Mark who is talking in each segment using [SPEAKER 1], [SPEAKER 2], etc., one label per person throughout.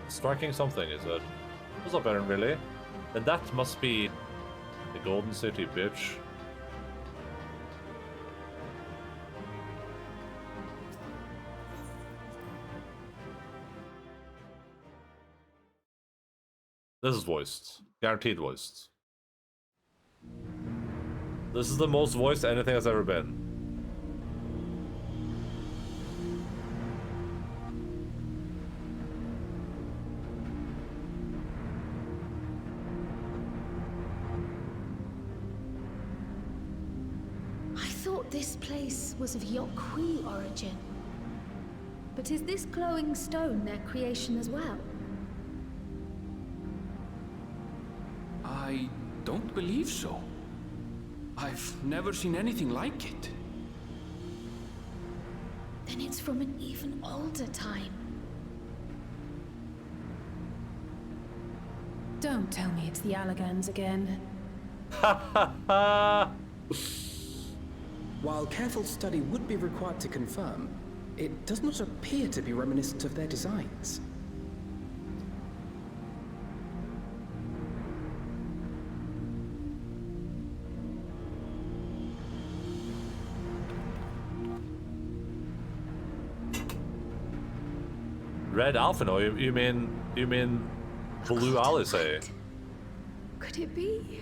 [SPEAKER 1] Striking something, is it? What's up, Aaron, really? Then that must be the Golden City, bitch. This is voiced. Guaranteed voiced. This is the most voiced anything has ever been.
[SPEAKER 2] I thought this place was of Yokwi origin. But is this glowing stone their creation as well?
[SPEAKER 3] I don't believe so. I've never seen anything like it.
[SPEAKER 2] Then it's from an even older time. Don't tell me it's the Allagans again.
[SPEAKER 4] While careful study would be required to confirm, it does not appear to be reminiscent of their designs.
[SPEAKER 1] Red Alphino? You mean Blue Alice?
[SPEAKER 2] Could it be?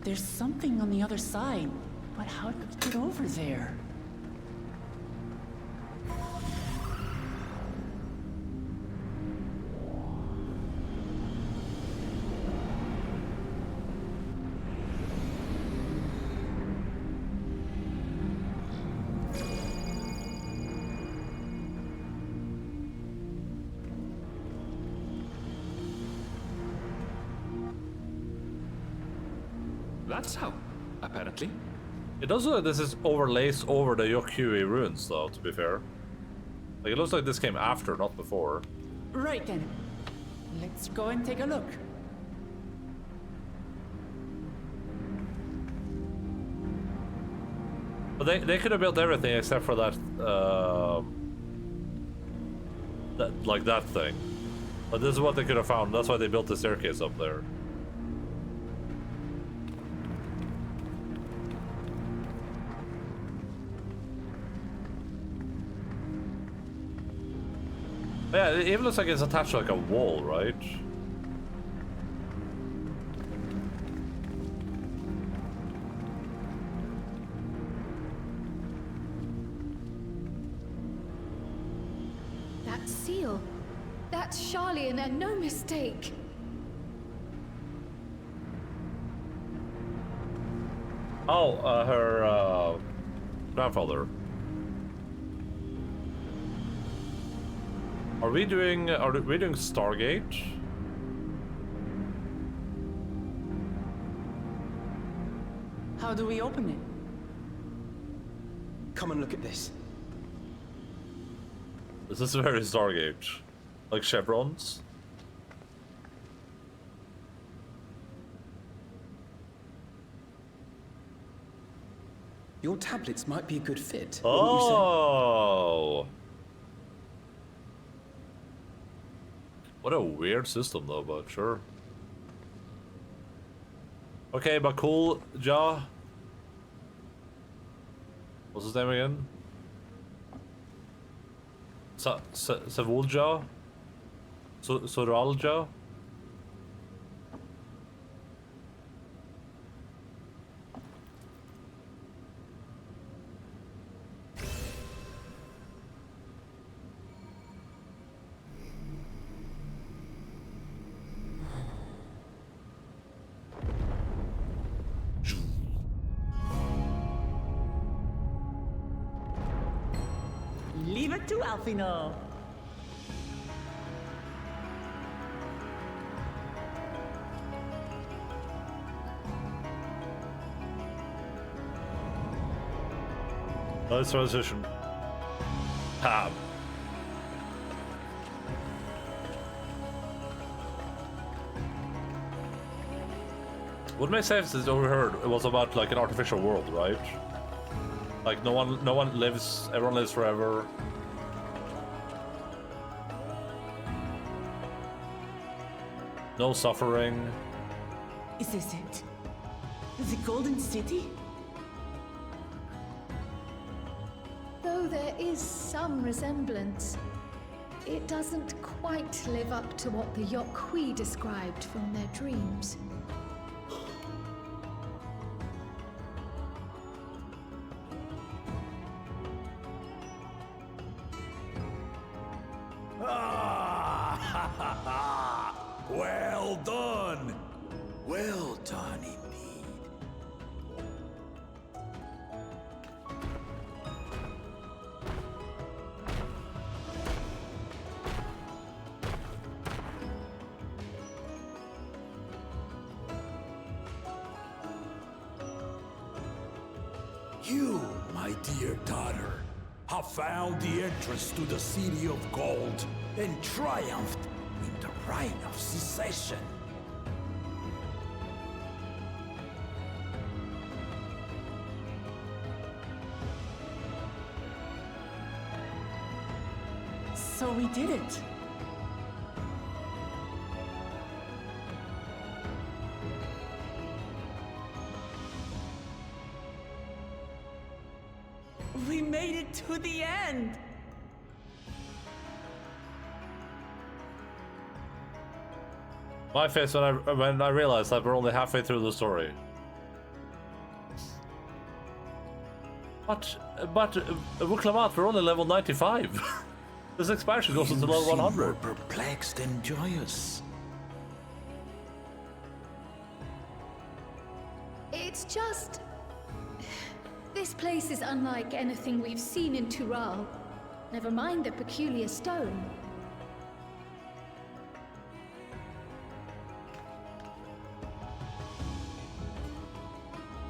[SPEAKER 5] There's something on the other side, but how did we get over there?
[SPEAKER 3] That's how, apparently.
[SPEAKER 1] It does look like this is overlays over the Yokui ruins, though, to be fair. Like, it looks like this came after, not before.
[SPEAKER 5] Right then. Let's go and take a look.
[SPEAKER 1] But they could have built everything except for that, that thing. But this is what they could have found. That's why they built the staircase up there. Yeah, it even looks like it's attached to like a wall, right?
[SPEAKER 2] That seal. That's Charlian and no mistake.
[SPEAKER 1] Oh, her grandfather. Are we doing Stargate?
[SPEAKER 5] How do we open it?
[SPEAKER 4] Come and look at this.
[SPEAKER 1] This is very Stargate. Like chevrons.
[SPEAKER 4] Your tablets might be a good fit.
[SPEAKER 1] Oh! What a weird system, though, but sure. Okay, but cool, Ja. What's his name again? Savulja? Soralja?
[SPEAKER 5] Leave it to Alphino.
[SPEAKER 1] Nice transition. Ham. What makes sense is overheard it was about like an artificial world, right? Like no one lives, everyone lives forever. No suffering.
[SPEAKER 5] Is this it? The Golden City?
[SPEAKER 2] Though there is some resemblance, it doesn't quite live up to what the Yokhui described from their dreams.
[SPEAKER 6] Well done! Well done indeed. You, my dear daughter, have found the entrance to the City of Gold and triumphed in the right of secession.
[SPEAKER 5] So we did it. We made it to the end.
[SPEAKER 1] My face when I realized that we're only halfway through the story. But Wuklamat, we're only level 95. This expansion goes into level 100.
[SPEAKER 6] More perplexed and joyous.
[SPEAKER 2] It's just... This place is unlike anything we've seen in Tural. Never mind the peculiar stone.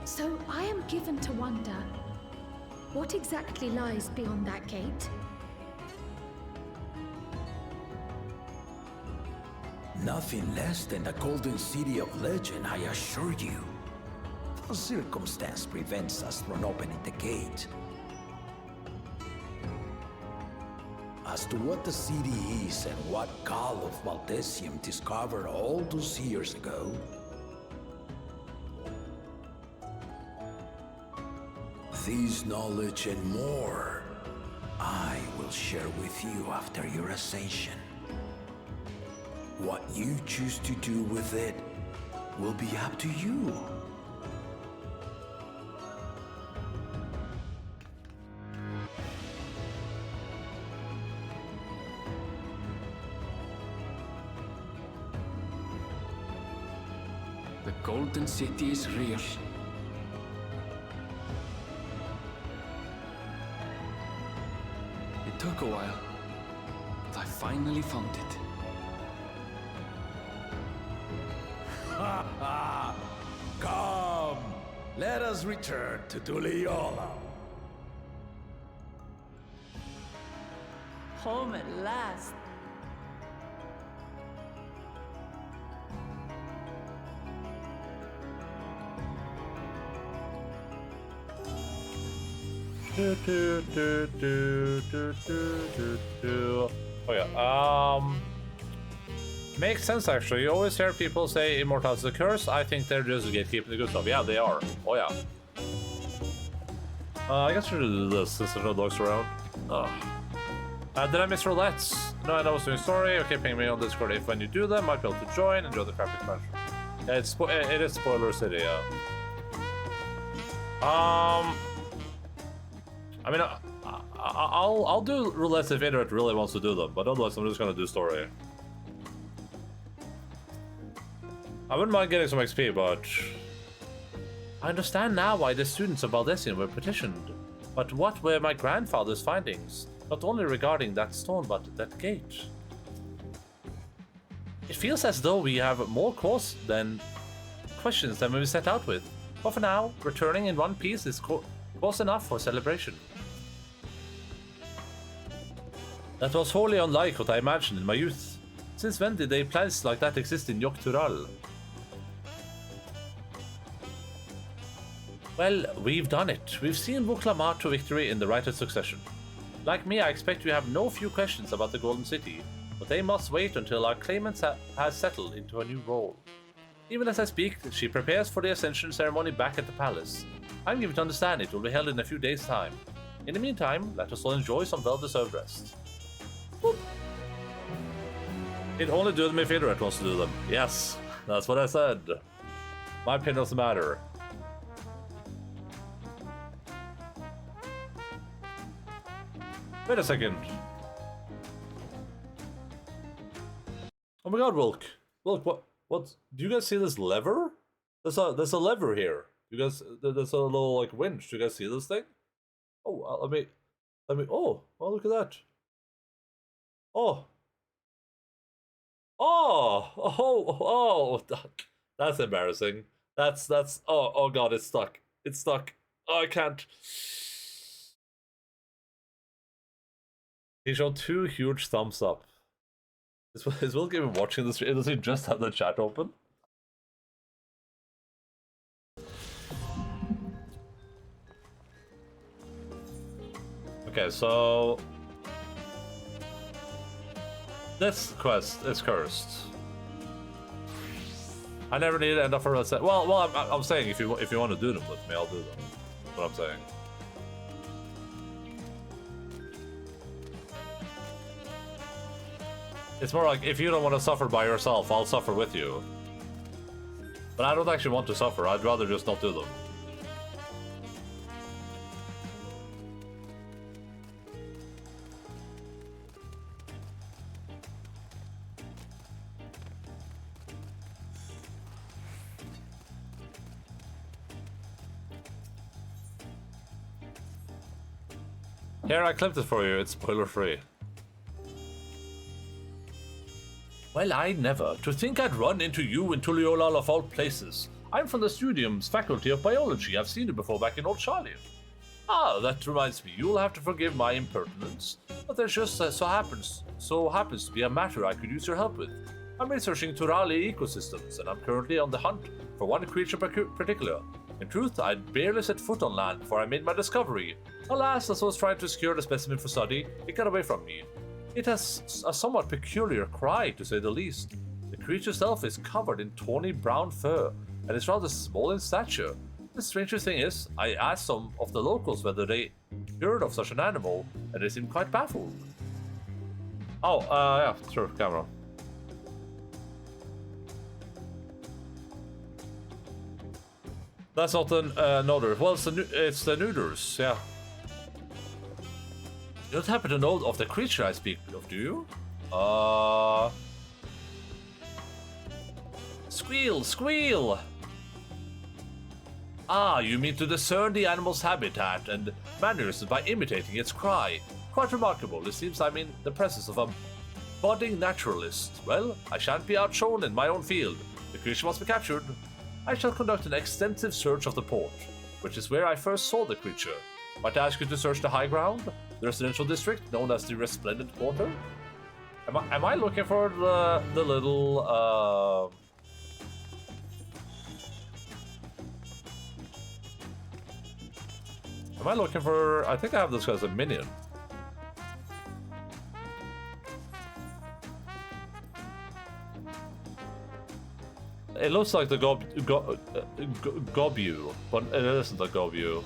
[SPEAKER 2] So I am given to wonder, what exactly lies beyond that gate?
[SPEAKER 6] Nothing less than the Golden City of Legend, I assure you. The circumstance prevents us from opening the gate. As to what the city is and what Gal of Valdesium discovered all those years ago, this knowledge and more, I will share with you after your ascension. What you choose to do with it will be up to you.
[SPEAKER 3] The Golden City is real. It took a while, but I finally found it.
[SPEAKER 6] Come, let us return to Tuliola.
[SPEAKER 5] Home at last.
[SPEAKER 1] Oh yeah, makes sense actually. You always hear people say immortality is a curse. I think they're just gatekeeping the good stuff. Yeah, they are. Oh yeah. I guess we should do this since there's no dogs around. Oh. Did I miss roulettes? No, I know I was doing story. Okay, ping me on Discord if when you do them, might be able to join. Enjoy the crappy expansion. Yeah, it is spoiler city, yeah. I mean, I'll do roulettes if Internet really wants to do them, but otherwise I'm just gonna do story. I wouldn't mind getting some XP, but I understand now why the students of Valdesian were petitioned. But what were my grandfather's findings? Not only regarding that stone, but that gate. It feels as though we have more questions than we set out with. But for now, returning in one piece is close enough for celebration. That was wholly unlike what I imagined in my youth. Since when did a place like that exist in Dawntrail? Well, we've done it. We've seen Vuklamat to victory in the righteous succession. Like me, I expect you have no few questions about the Golden City, but they must wait until our claimant has settled into a new role. Even as I speak, she prepares for the ascension ceremony back at the palace. I'm given to understand it will be held in a few days' time. In the meantime, let us all enjoy some well-deserved rest. Boop. It only do them if Inuit wants to do them. Yes, that's what I said. My opinion doesn't matter. Wait a second. Oh my god, Wilk. Wilk, what? Do you guys see this lever? There's a lever here. You guys, there's a little like winch. Do you guys see this thing? Oh, let me. Oh, look at that. Oh. Oh, that's embarrassing. That's. Oh god, it's stuck. It's stuck. Oh, I can't. He showed 2 huge thumbs up. Is Will even watching this? Does he just have the chat open? Okay, so this quest is cursed. I never need to end up for a set. Well, I'm saying if you want to do them with me, I'll do them. That's what I'm saying. It's more like, if you don't want to suffer by yourself, I'll suffer with you. But I don't actually want to suffer, I'd rather just not do them. Here, I clipped it for you, it's spoiler free. Well, I never. To think I'd run into you in Tuliolal of all places. I'm from the Studium's Faculty of Biology. I've seen you before back in Old Charlie. Ah, that reminds me. You'll have to forgive my impertinence, but there's just so happens to be a matter I could use your help with. I'm researching Turali ecosystems, and I'm currently on the hunt for one creature particular. In truth, I'd barely set foot on land before I made my discovery. Alas, as I was trying to secure the specimen for study, it got away from me. It has a somewhat peculiar cry, to say the least. The creature itself is covered in tawny brown fur, and is rather small in stature. The strangest thing is, I asked some of the locals whether they heard of such an animal, and they seemed quite baffled. Oh, yeah, sure, camera. That's not the Nodder. Well, it's the Nooders, yeah. You don't happen to know of the creature I speak of, do you? Squeal, squeal! Ah, you mean to discern the animal's habitat and mannerisms by imitating its cry. Quite remarkable. It seems I'm in the presence of a budding naturalist. Well, I shan't be outshone in my own field. The creature must be captured. I shall conduct an extensive search of the port, which is where I first saw the creature. Might I ask you to search the high ground, the residential district known as the Resplendent Quarter? Am I looking for the little Am I looking for? I think I have this as a minion. It looks like the Gobu, but it isn't a Gobu.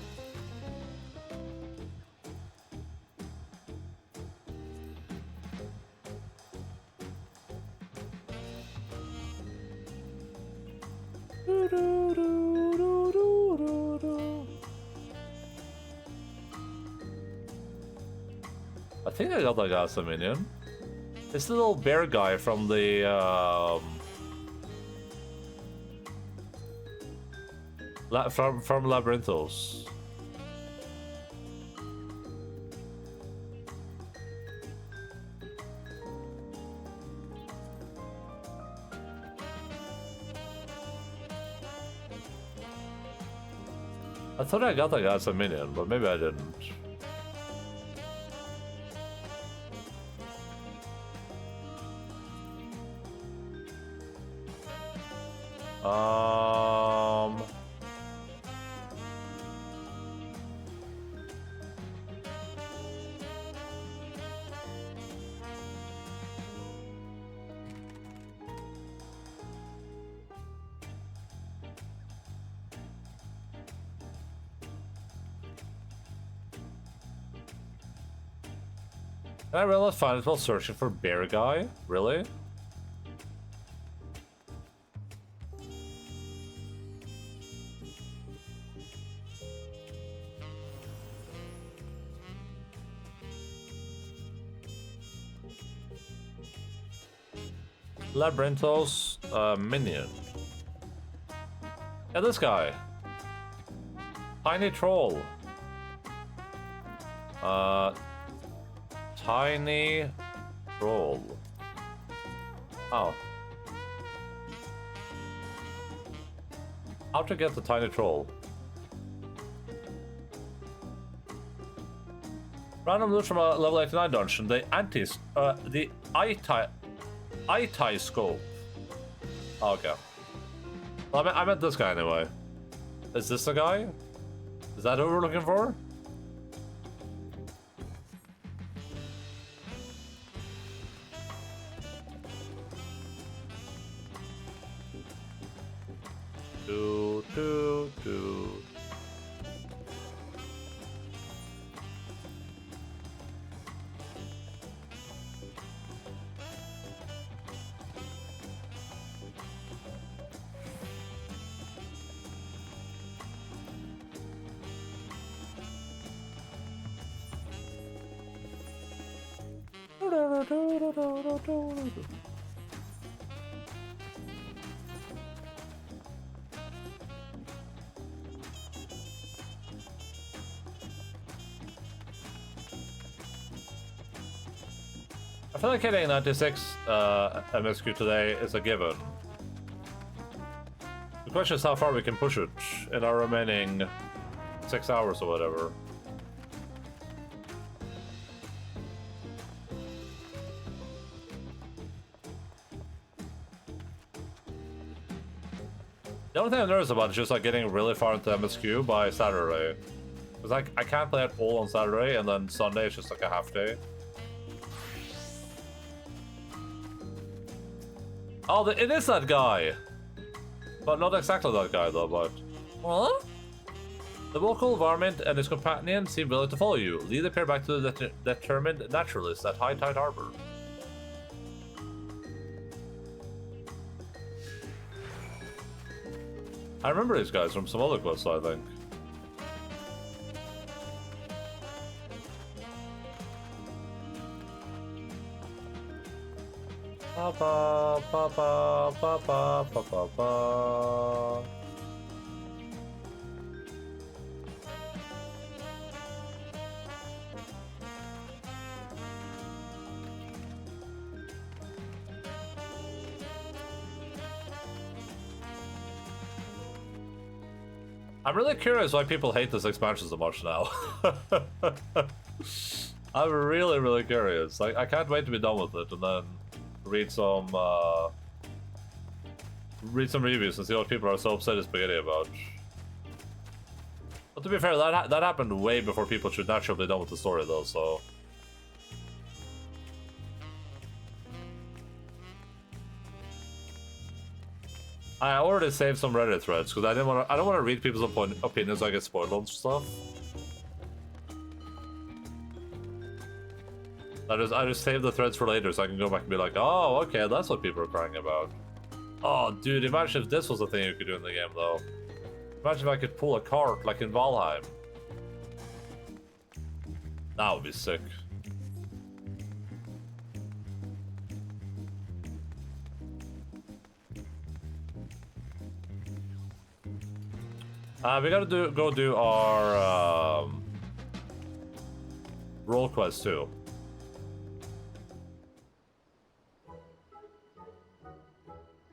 [SPEAKER 1] I think I got that guy as a minion. It's the little bear guy from the from Labyrinthos. I thought I got that guy as a minion, but maybe I didn't. Um... Can I really find it while searching for bear guy? Really? Labyrinthos minion. Yeah, this guy. Tiny troll. Tiny troll. Oh. How to get the tiny troll? Random loot from a level 89 dungeon. The eye scope. Oh, okay. Well, I meant this guy anyway. Is this the guy? Is that who we're looking for? Do. I feel like hitting 96 MSQ today is a given. The question is how far we can push it in our remaining 6 hours or whatever. The only thing I'm nervous about is just like getting really far into MSQ by Saturday. Because like I can't play it all on Saturday and then Sunday is just like a half day. Oh, it is that guy! But not exactly that guy though, but... Huh? The local varmint and his companion seem willing to follow you. Lead the pair back to the determined naturalist at High Tide Harbor. I remember these guys from some other quests, I think. Ba ba ba ba ba ba ba ba ba. I'm really curious why people hate this expansion so much now. I'm really curious. Like, I can't wait to be done with it and then read some reviews and see what people are so upset as spaghetti about. But to be fair, that happened way before people should naturally be done with the story though, so... I already saved some Reddit threads because I don't want to read people's opinions so I get spoiled on stuff. I just saved the threads for later so I can go back and be like, oh, okay, that's what people are crying about. Oh, dude, imagine if this was a thing you could do in the game, though. Imagine if I could pull a cart like in Valheim. That would be sick. We gotta go do our role quest too.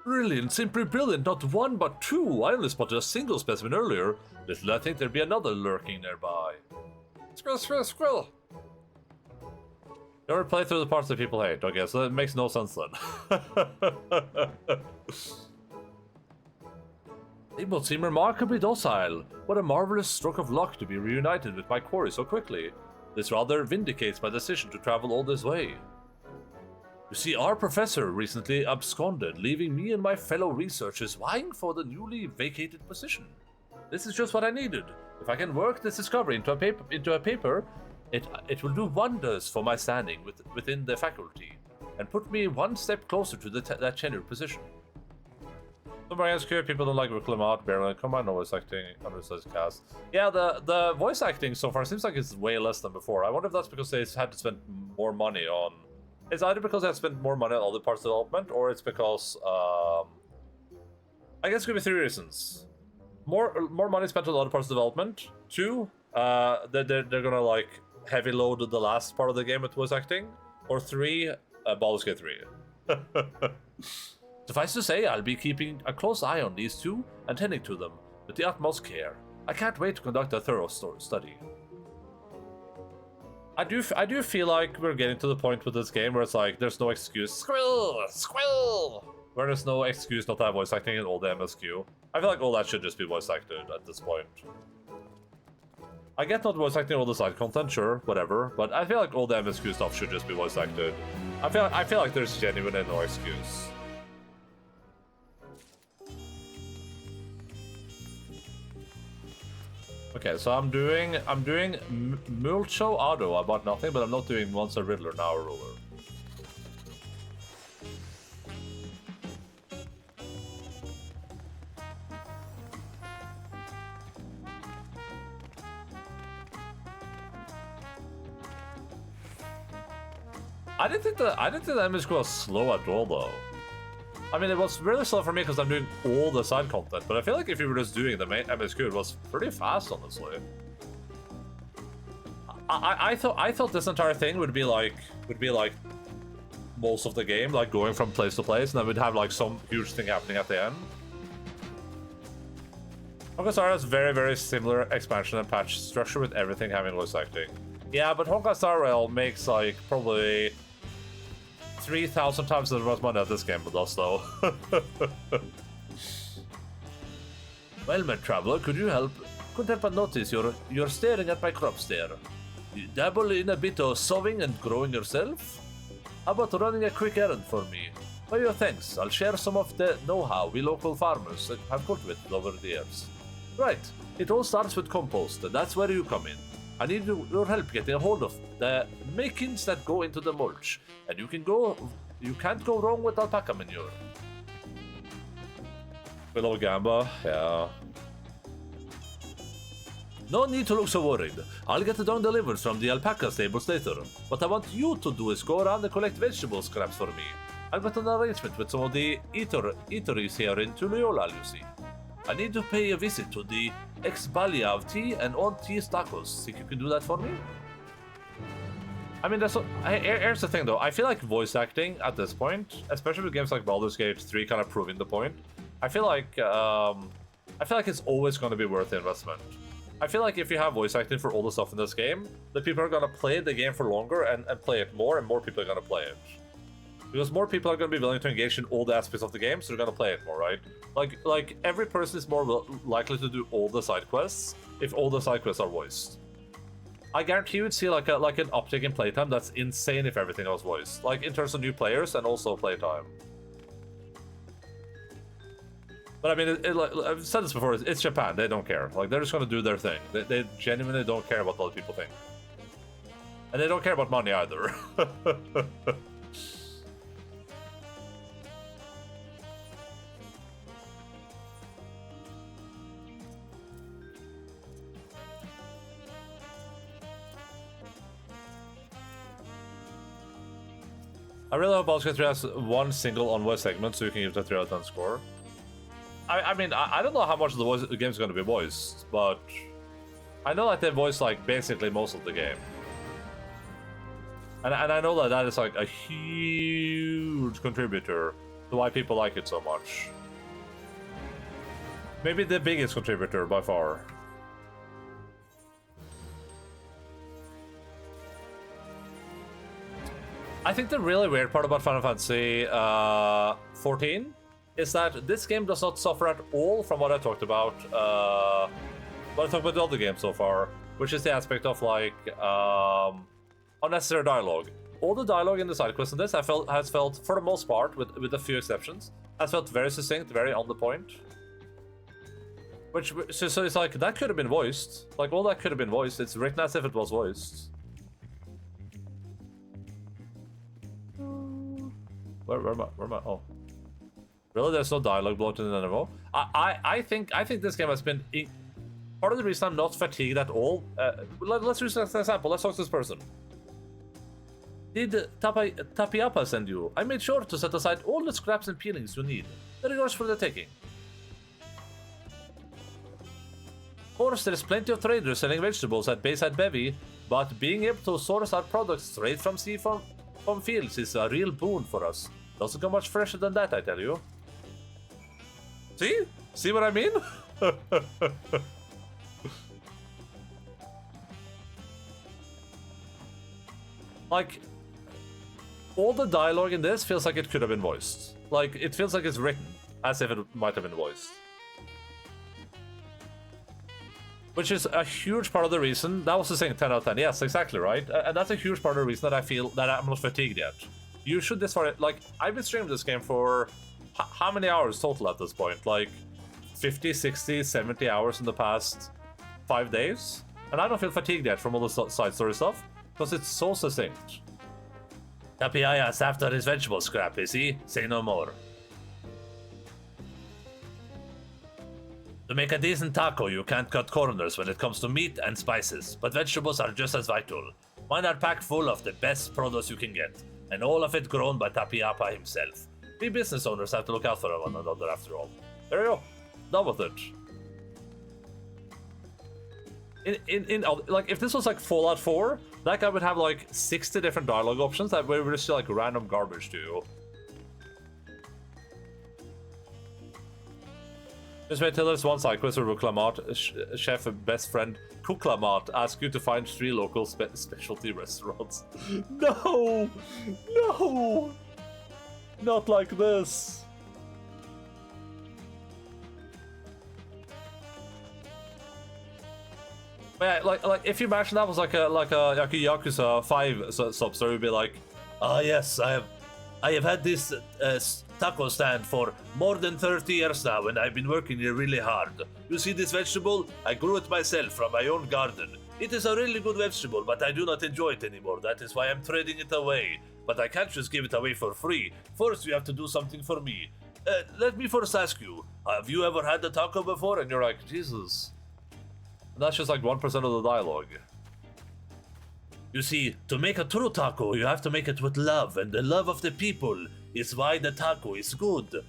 [SPEAKER 1] Brilliant, simply brilliant, not one but two. I only spotted a single specimen earlier. Little I think there'd be another lurking nearby. Squirrel, squirrel, squirrel! You ever play through the parts that people hate? Okay, so that makes no sense then. They both seem remarkably docile. What a marvelous stroke of luck to be reunited with my quarry so quickly. This rather vindicates my decision to travel all this way. You see, our professor recently absconded, leaving me and my fellow researchers vying for the newly vacated position. This is just what I needed. If I can work this discovery into a paper, it will do wonders for my standing within the faculty, and put me one step closer to that tenured position. Somebody else here, people don't like Reclamat, Barely come on, no voice acting, undersized cast. Yeah, the voice acting so far seems like it's way less than before. I wonder if that's because they had to spend more money on... It's either because they had spent more money on other parts of development, or it's because, I guess it could be 3 reasons. More money spent on other parts of development. 2, they're gonna like heavy load the last part of the game with voice acting. Or 3, Baldur's Gate 3. Suffice to say, I'll be keeping a close eye on these 2 and tending to them with the utmost care. I can't wait to conduct a thorough study. I do feel like we're getting to the point with this game where it's like there's no excuse. Squill! Where there's no excuse not to have voice acting in all the MSQ. I feel like all that should just be voice acted at this point. I get not voice acting all the side content, sure, whatever, but I feel like all the MSQ stuff should just be voice acted. I feel like there's genuinely no excuse. Okay, so I'm doing Mulcho Auto about nothing, but I'm not doing Monster Riddler now, Ruler. I didn't think the MSQ was slow at all, though. I mean, it was really slow for me because I'm doing all the side content, but I feel like if you were just doing the main MSQ, it was pretty fast, honestly. I thought this entire thing would be like most of the game, like going from place to place, and then we'd have like some huge thing happening at the end. Honkai Star has very similar expansion and patch structure with everything having voice acting. Yeah, but Honkai Star Rail makes like probably 3,000 times as much money as this game does, though. Well, my traveler, couldn't help but notice you're staring at my crops there. You dabble in a bit of sowing and growing yourself? How about running a quick errand for me? For your thanks, I'll share some of the know-how we local farmers have cultivated over the years. Right, it all starts with compost, and that's where you come in. I need your help getting a hold of the makings that go into the mulch, and you can't go wrong with alpaca manure. Willow Gamba, yeah. No need to look so worried. I'll get the dung delivered from the alpaca stables later. What I want you to do is go around and collect vegetable scraps for me. I've got an arrangement with some of the eateries here in Tuliola, you see. I need to pay a visit to the Ex-Balia of Tea and On Tea Tacos. Think you can do that for me? I mean, here's the thing though. I feel like voice acting at this point, especially with games like Baldur's Gate 3 kind of proving the point, I feel like it's always going to be worth the investment. I feel like if you have voice acting for all the stuff in this game, the people are going to play the game for longer and play it more, and more people are going to play it. Because more people are going to be willing to engage in all the aspects of the game, so they're going to play it more, right? Like every person is more likely to do all the side quests if all the side quests are voiced. I guarantee you would see like an uptick in playtime that's insane if everything was voiced. Like in terms of new players and also playtime. But I mean, like, I've said this before, it's Japan, they don't care. Like, they're just going to do their thing. They genuinely don't care what other people think. And they don't care about money either. I really hope Baldur's Gate 3 has one single on-voice segment so you can give it a 3 out of 10 score. I mean, I don't know how much of the game's going to be voiced, but I know that they voice like basically most of the game. And I know that is like a huge contributor to why people like it so much. Maybe the biggest contributor by far. I think the really weird part about Final Fantasy 14 is that this game does not suffer at all from what I talked about. What I talked about the other game so far, which is the aspect of like unnecessary dialogue. All the dialogue in the side quests in this has felt, for the most part, with a few exceptions, has felt very succinct, very on the point. So it's like, that could have been voiced. Like, all that could have been voiced. It's written as if it was voiced. Where am I? Oh. Really? There's no dialogue bloated in anymore? I think this game has been... Part of the reason I'm not fatigued at all... let's use an example. Let's talk to this person. Did Tapiapa send you? I made sure to set aside all the scraps and peelings you need. They're yours for the taking. Of course, there's plenty of traders selling vegetables at Bayside Bevy, but being able to source our products straight from from fields is a real boon for us. Doesn't go much fresher than that, I tell you. See? See what I mean? Like, all the dialogue in this feels like it could have been voiced. Like, it feels like it's written as if it might have been voiced. Which is a huge part of the reason. That was the saying 10 out of 10. Yes, exactly right. And that's a huge part of the reason that I feel that I'm not fatigued yet. You should this far. Like, I've been streaming this game for how many hours total at this point? Like 50, 60, 70 hours in the past 5 days. And I don't feel fatigued yet from all the side story stuff because it's so succinct. Tapiaya's after his vegetable scrap, is he? Say no more. To make a decent taco, you can't cut corners when it comes to meat and spices, but vegetables are just as vital. Mine are packed full of the best produce you can get, and all of it grown by Tapiapa himself. We business owners have to look out for one another after all. There you go. Done with it. Like, if this was like Fallout 4, that guy would have like 60 different dialogue options that were just like random garbage to you. Just wait till there's one side quest where Clamat, chef and best friend Kuklamat, ask you to find 3 local specialty restaurants. No! No! Not like this. But yeah, like if you imagine that was like a Yakuza 5 sub story, it would be like, ah yes, I have had this taco stand for more than 30 years now, and I've been working here really hard. You see this vegetable? I grew it myself from my own garden. It is a really good vegetable, but I do not enjoy it anymore. That is why I'm trading it away. But I can't just give it away for free. First, you have to do something for me. Let me first ask you, have you ever had a taco before? And you're like, Jesus. And that's just like 1% of the dialogue. You see, to make a true taco, you have to make it with love, and the love of the people is why the taco is good.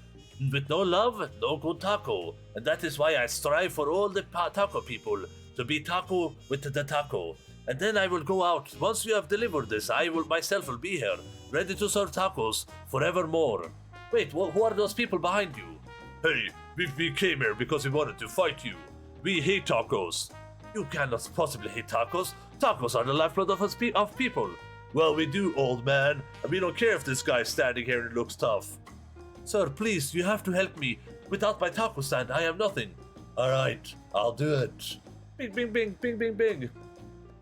[SPEAKER 1] With no love, no good taco. And that is why I strive for all the taco people to be taco with the taco. And then I will go out. Once you have delivered this, I will myself will be here, ready to serve tacos forevermore. Wait, who are those people behind you? Hey, we came here because we wanted to fight you. We hate tacos. You cannot possibly hate tacos. Tacos are the lifeblood of people. Well, we do, old man, and we don't care if this guy is standing here and looks tough. Sir, please, you have to help me. Without my taco stand, I am nothing. Alright, I'll do it. Bing, bing, bing, bing, bing, bing.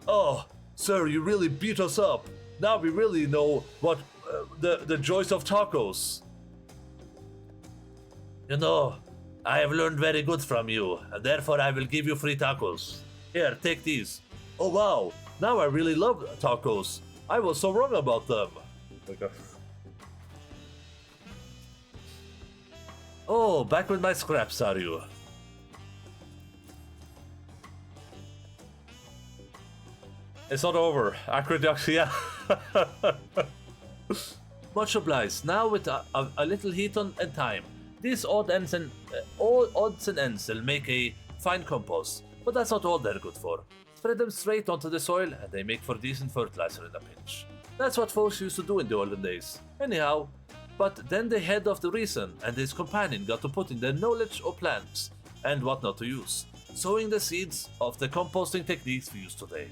[SPEAKER 1] Oh, sir, you really beat us up. Now we really know what the joys of tacos. You know, I have learned very good from you, and therefore I will give you free tacos. Here, take these. Oh wow, now I really love tacos. I was so wrong about them. Okay. Oh, back with my scraps, are you? It's not over. Accurate, yeah. Much obliged. Now with a little heat and time. These all odds and ends will make a fine compost, but that's not all they're good for. Spread them straight onto the soil, and they make for decent fertilizer in a pinch. That's what folks used to do in the olden days. Anyhow, but then the head of the reason and his companion got to putting their knowledge of plants and what not to use, sowing the seeds of the composting techniques we use today.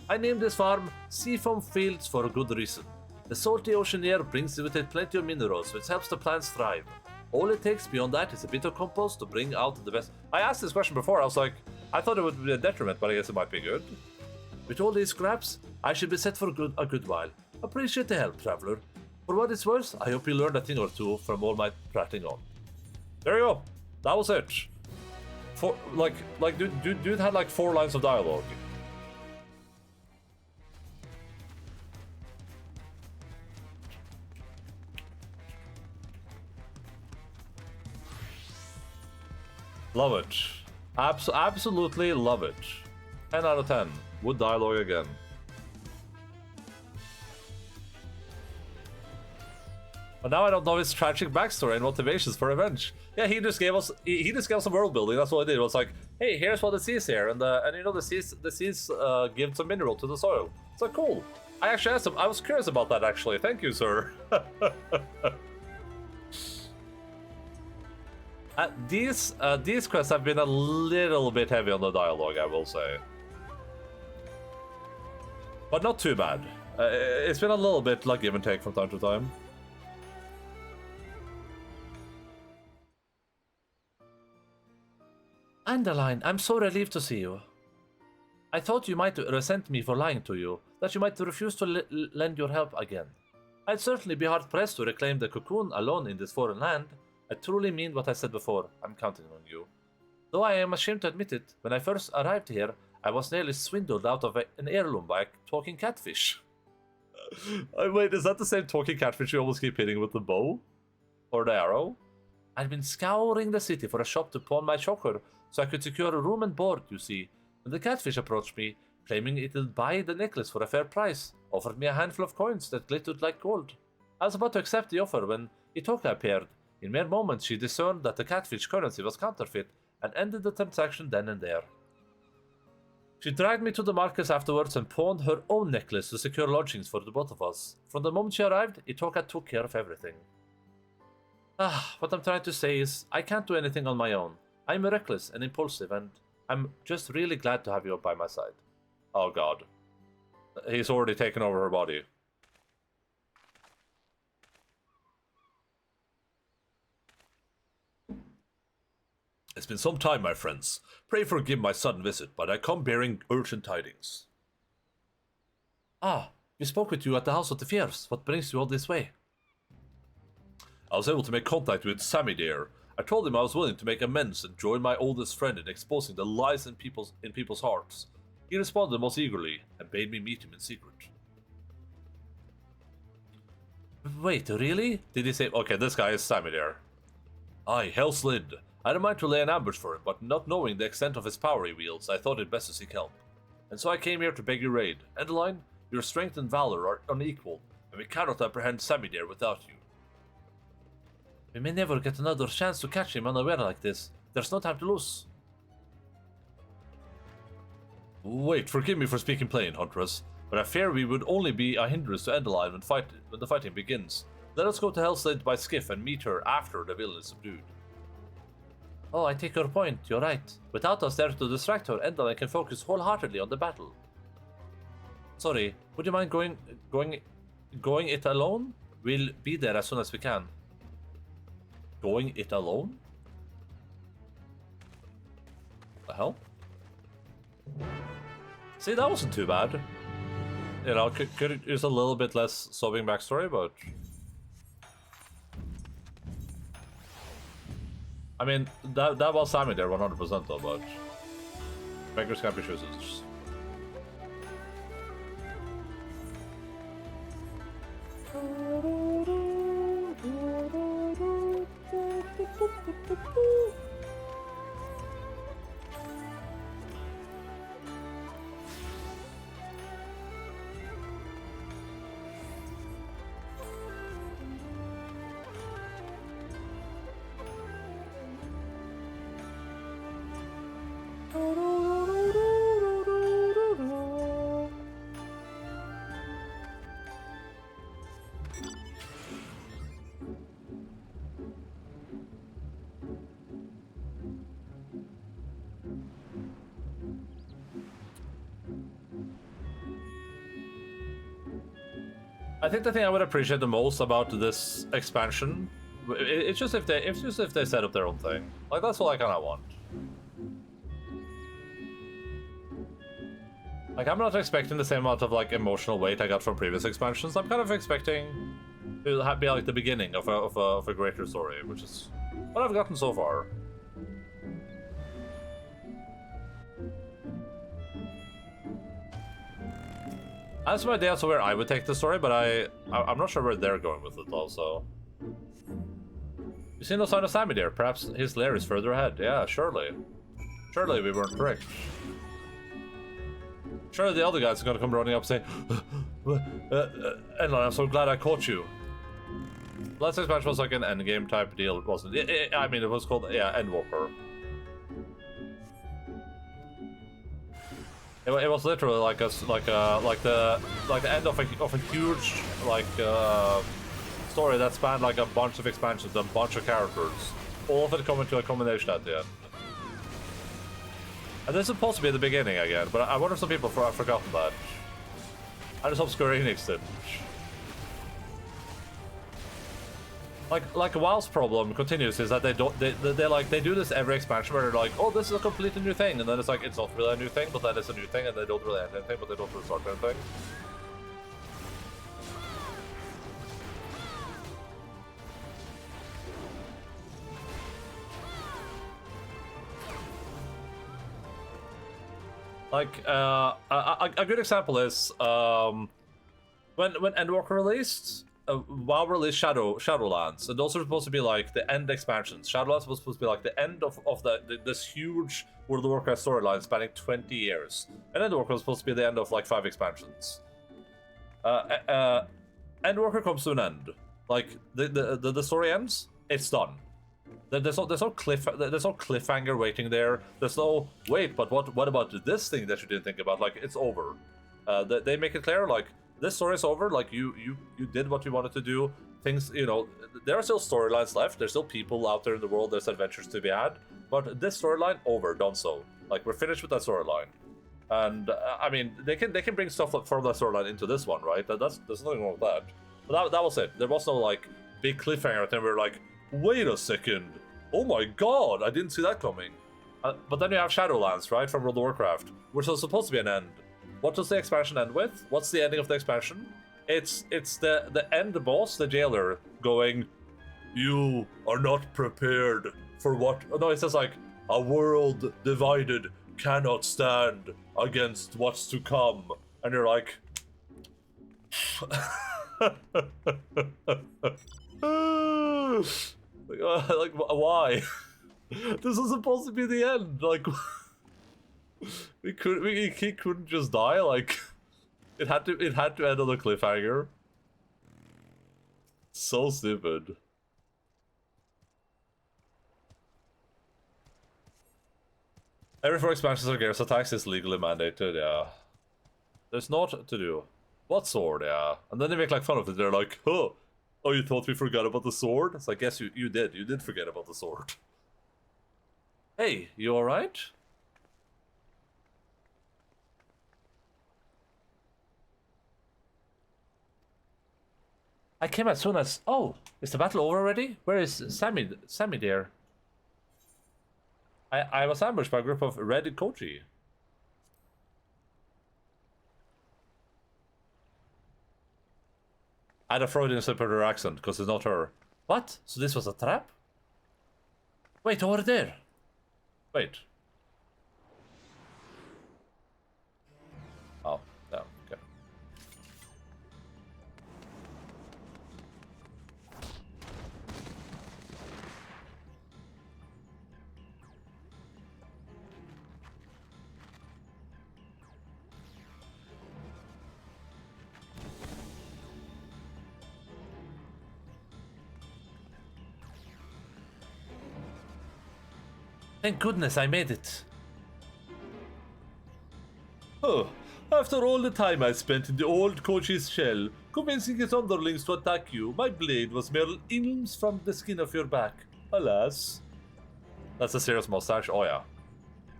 [SPEAKER 1] I named this farm Seafoam Fields for a good reason. The salty ocean air brings with it plenty of minerals, which helps the plants thrive. All it takes beyond that is a bit of compost to bring out the best. I asked this question before, I was like, I thought it would be a detriment, but I guess it might be good. With all these scraps, I should be set for a good while. Appreciate the help, traveler. For what it's worth, I hope you learned a thing or two from all my prattling on. There you go. That was it. Dude had like 4 lines of dialogue. Love it. Absolutely love it. 10 out of 10. Would dialogue again. But now I don't know his tragic backstory and motivations for revenge. Yeah, he just gave us some world building. That's what he did. It was like, hey, here's what the sea's here, and you know the seas give some mineral to the soil. It's like cool. I actually asked him. I was curious about that actually. Thank you, sir. These quests have been a little bit heavy on the dialogue, I will say, but not too bad. It's been a little bit like give and take from time to time. Endaline, I'm so relieved to see you. I thought you might resent me for lying to you, that you might refuse to lend your help again. I'd certainly be hard-pressed to reclaim the cocoon alone in this foreign land. I truly mean what I said before. I'm counting on you. Though I am ashamed to admit it, when I first arrived here, I was nearly swindled out of an heirloom by a talking catfish. Wait, is that the same talking catfish you almost keep hitting with the bow? Or the arrow? I'd been scouring the city for a shop to pawn my choker, so I could secure a room and board, you see. When the catfish approached me, claiming it would buy the necklace for a fair price, offered me a handful of coins that glittered like gold. I was about to accept the offer when Itoka appeared. In mere moments, she discerned that the catfish currency was counterfeit and ended the transaction then and there. She dragged me to the markets afterwards and pawned her own necklace to secure lodgings for the both of us. From the moment she arrived, Itoka took care of everything. What I'm trying to say is, I can't do anything on my own. I'm reckless and impulsive, and I'm just really glad to have you by my side. Oh god. He's already taken over her body. It's been some time, my friends. Pray forgive my sudden visit, but I come bearing urgent tidings. We spoke with you at the House of the Fierce. What brings you all this way? I was able to make contact with Sammy there. I told him I was willing to make amends and join my oldest friend in exposing the lies in people's hearts. He responded most eagerly and bade me meet him in secret. Wait, really? Did he say... Okay, this guy is Sammy there. Aye, Hell's Lid. I had a mind to lay an ambush for him, but not knowing the extent of his power he wields, I thought it best to seek help. And so I came here to beg your aid. Endaline, your strength and valor are unequal, and we cannot apprehend Sammy there without you. We may never get another chance to catch him unaware like this. There's no time to lose. Wait, forgive me for speaking plain, Huntress, but I fear we would only be a hindrance to Endaline when the fighting begins. Let us go to Hell's Lid by skiff and meet her after the villain is subdued. Oh, I take your point, you're right. Without us there to distract her, Endaline can focus wholeheartedly on the battle. Sorry, would you mind going it alone? We'll be there as soon as we can. Going it alone? The hell? See, that wasn't too bad. You know, could use a little bit less sobbing backstory, but... I mean, that was Sammy there 100% though, but... Beggars can't be choosers. I think the thing I would appreciate the most about this expansion It's just if they set up their own thing. Like that's what I kind of want. Like I'm not expecting the same amount of like emotional weight I got from previous expansions. I'm kind of expecting it will be like the beginning of a greater story, which is what I've gotten so far. I have some ideas of where I would take the story, but I'm not sure where they're going with it also. You see no sign of Sammy there. Perhaps his lair is further ahead. Yeah, surely. Surely we weren't correct. Surely the other guys are gonna come running up saying, Endaline, I'm so glad I caught you. Last expansion was like an endgame type deal, wasn't it? I mean, it was called, yeah, Endwalker. It was literally like the end of a huge story that spanned like a bunch of expansions, a bunch of characters, all of it coming to a culmination at the end. And this is supposed to be the beginning again, but I wonder if some people have forgotten that. I just hope Square Enix didn't. Like WoW's problem continues is that they do this every expansion where they're like, oh, this is a completely new thing, and then it's like it's not really a new thing, but then it's a new thing, and they don't really end anything, but they don't really start anything. Like a good example is when Endwalker released. WoW released Shadowlands, and those are supposed to be like the end expansions. Shadowlands was supposed to be like the end of this huge World of Warcraft storyline spanning 20 years. And Endwalker was supposed to be the end of like 5 expansions. Endwalker comes to an end. Like the story ends, it's done. There's no cliffhanger waiting there. There's no wait, but what about this thing that you didn't think about? Like it's over. They make it clear like. This story is over. Like you did what you wanted to do. Things, you know, there are still storylines left. There's still people out there in the world. There's adventures to be had. But this storyline over, done so. Like we're finished with that storyline. And I mean, they can bring stuff from that storyline into this one, right? There's nothing wrong with that. But that was it. There was no like big cliffhanger. And we were like, wait a second. Oh my god, I didn't see that coming. But then you have Shadowlands, right, from World of Warcraft, which was supposed to be an end. What does the expansion end with? What's the ending of the expansion? It's the end boss, the jailer, going, you are not prepared for what... No, it says like, a world divided cannot stand against what's to come. And you're like... like, why? This was supposed to be the end, like... he couldn't just die, like it had to end on a cliffhanger. So stupid. Every 4 expansions or Gears attacks is legally mandated, yeah. There's naught to do. What sword, yeah. And then they make like fun of it, they're like, oh, you thought we forgot about the sword? It's like, yes, you did forget about the sword. Hey, you alright? I came as soon as... Oh, is the battle over already? Where is Sammy dear? I was ambushed by a group of red Koji. I had a Freudian slip of her accent, because it's not her. What? So this was a trap? Wait, over there. Wait. Oh, no, okay. Thank goodness I made it. Oh, after all the time I spent in the old Kochi's shell, convincing his underlings to attack you, my blade was mere ilms from the skin of your back. Alas. That's a serious mustache, oh yeah.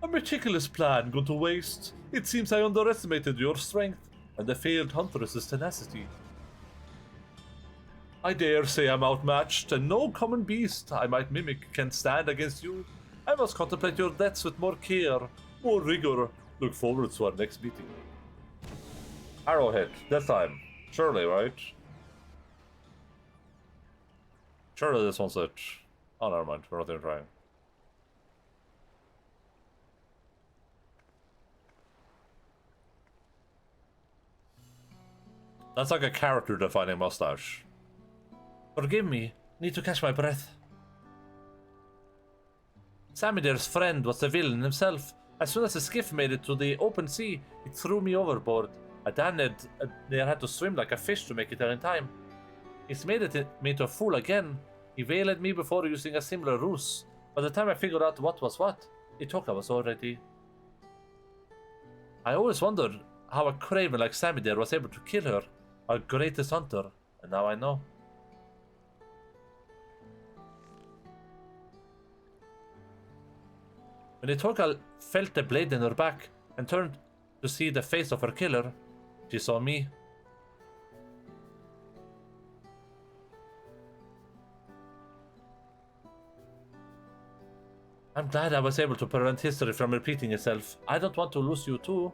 [SPEAKER 1] A meticulous plan gone to waste. It seems I underestimated your strength and the failed huntress's tenacity. I dare say I'm outmatched, and no common beast I might mimic can stand against you. I must contemplate your deaths with more care, more rigor. Look forward to our next meeting. Arrowhead, that time. Surely, right? Surely this one's it. Oh, never mind. We're not even trying. That's like a character-defining mustache. Forgive me. Need to catch my breath. Samidir's friend was the villain himself. As soon as the skiff made it to the open sea, it threw me overboard. I damn near had to swim like a fish to make it there in time. He's made me into a fool again. He veiled me before using a similar ruse. By the time I figured out what was what, Itoka was already... I always wondered how a craven like Samidir was able to kill her, our greatest hunter, and now I know. When Itoka felt the blade in her back and turned to see the face of her killer, she saw me. I'm glad I was able to prevent history from repeating itself. I don't want to lose you too.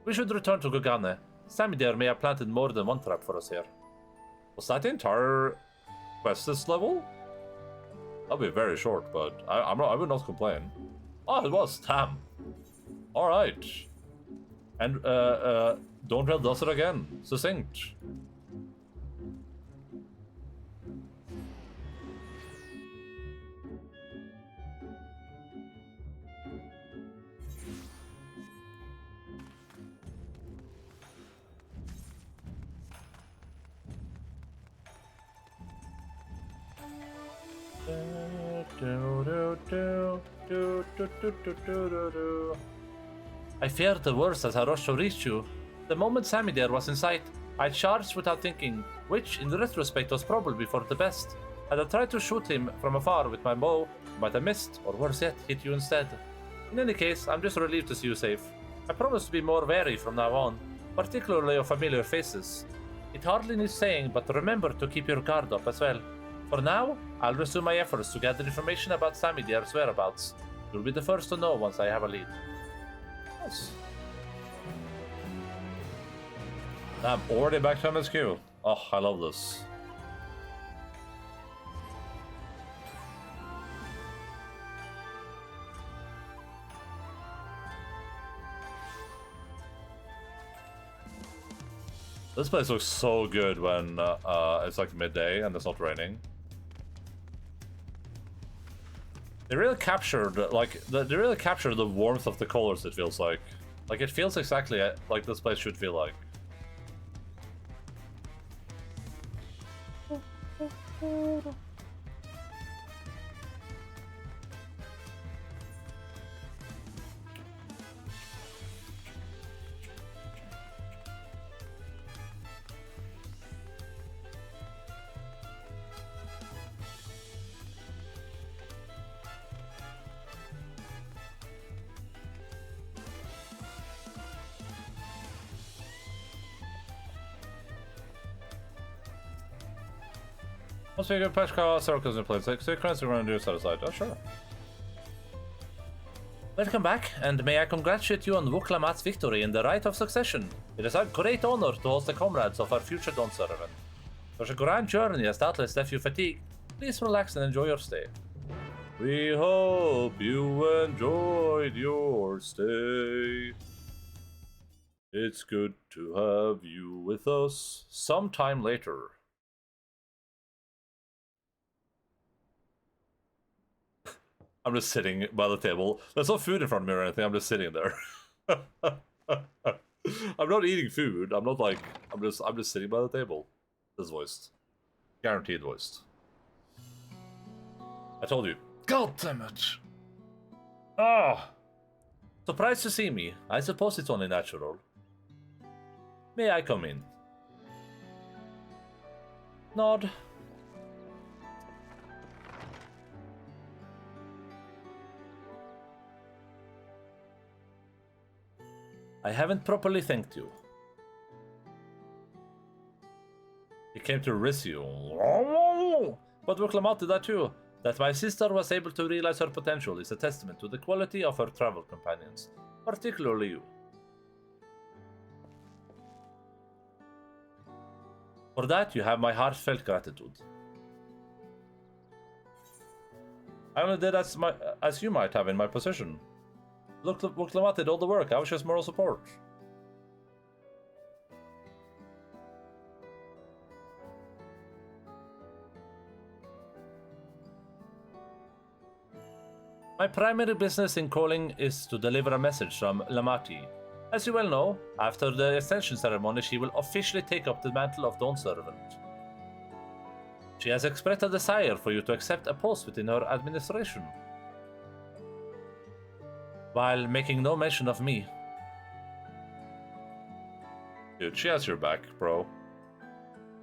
[SPEAKER 1] We should return to Gugane. Samidir may have planted more than one trap for us here. Was that the entire quest this level? That'll be very short, but I will not complain. Oh, it was. Damn. Alright. And, Dawntrail does it again. Succinct. I feared the worst as I rushed to reach you. The moment Samidir was in sight, I charged without thinking, which in retrospect was probably for the best. Had I tried to shoot him from afar with my bow, I might have missed, or worse yet, hit you instead. In any case, I'm just relieved to see you safe. I promise to be more wary from now on, particularly of familiar faces. It hardly needs saying, but remember to keep your guard up as well. For now, I'll resume my efforts to gather information about Samidir's whereabouts. You'll be the first to know once I have a lead. Yes. I'm already back to MSQ. Oh, I love this. This place looks so good when it's like midday and it's not raining. They really captured they really captured the warmth of the colors. It feels like it feels exactly like this place should feel like. Once we get patch call circles in place, like sequence we're going to do set aside. Oh, sure. Welcome back, and may I congratulate you on Wuklamat's victory in the Rite of Succession. It is a great honor to host the comrades of our future Dawn Servant. Such a grand journey has doubtless left you fatigued. Please relax and enjoy your stay. We hope you enjoyed your stay. It's good to have you with us sometime later. I'm just sitting by the table. There's no food in front of me or anything. I'm just sitting there. I'm not eating food. I'm not like I'm just sitting by the table. This voiced. Guaranteed voiced. I told you. God damn it. Ah. Surprised to see me. I suppose it's only natural. May I come in? Nod. I haven't properly thanked you. came to risk you. But Wuklamati did that too. That my sister was able to realize her potential is a testament to the quality of her travel companions, particularly you. For that, you have my heartfelt gratitude. I only did as you might have in my position. Look, Wuklamati did all the work, I was just moral support. My primary business in calling is to deliver a message from Lamati. As you well know, after the ascension ceremony, she will officially take up the mantle of Dawn Servant. She has expressed a desire for you to accept a post within her administration, while making no mention of me. Dude, she has your back, bro.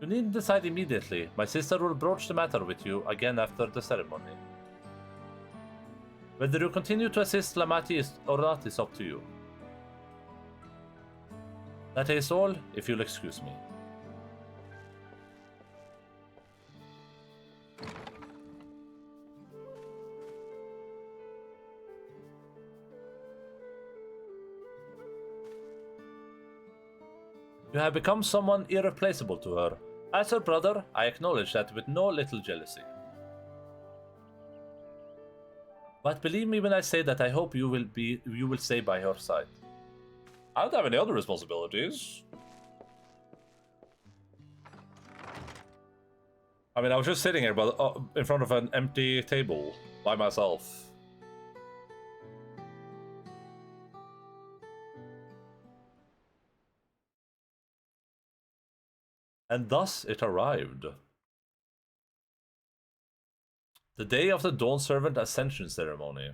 [SPEAKER 1] You needn't decide immediately. My sister will broach the matter with you again after the ceremony. Whether you continue to assist Lamati or not is up to you. That is all, if you'll excuse me. You have become someone irreplaceable to her. As her brother, I acknowledge that with no little jealousy. But believe me when I say that I hope you will stay by her side. I don't have any other responsibilities. I mean, I was just sitting here in front of an empty table by myself. And thus it arrived. The day of the Dawn Servant Ascension Ceremony.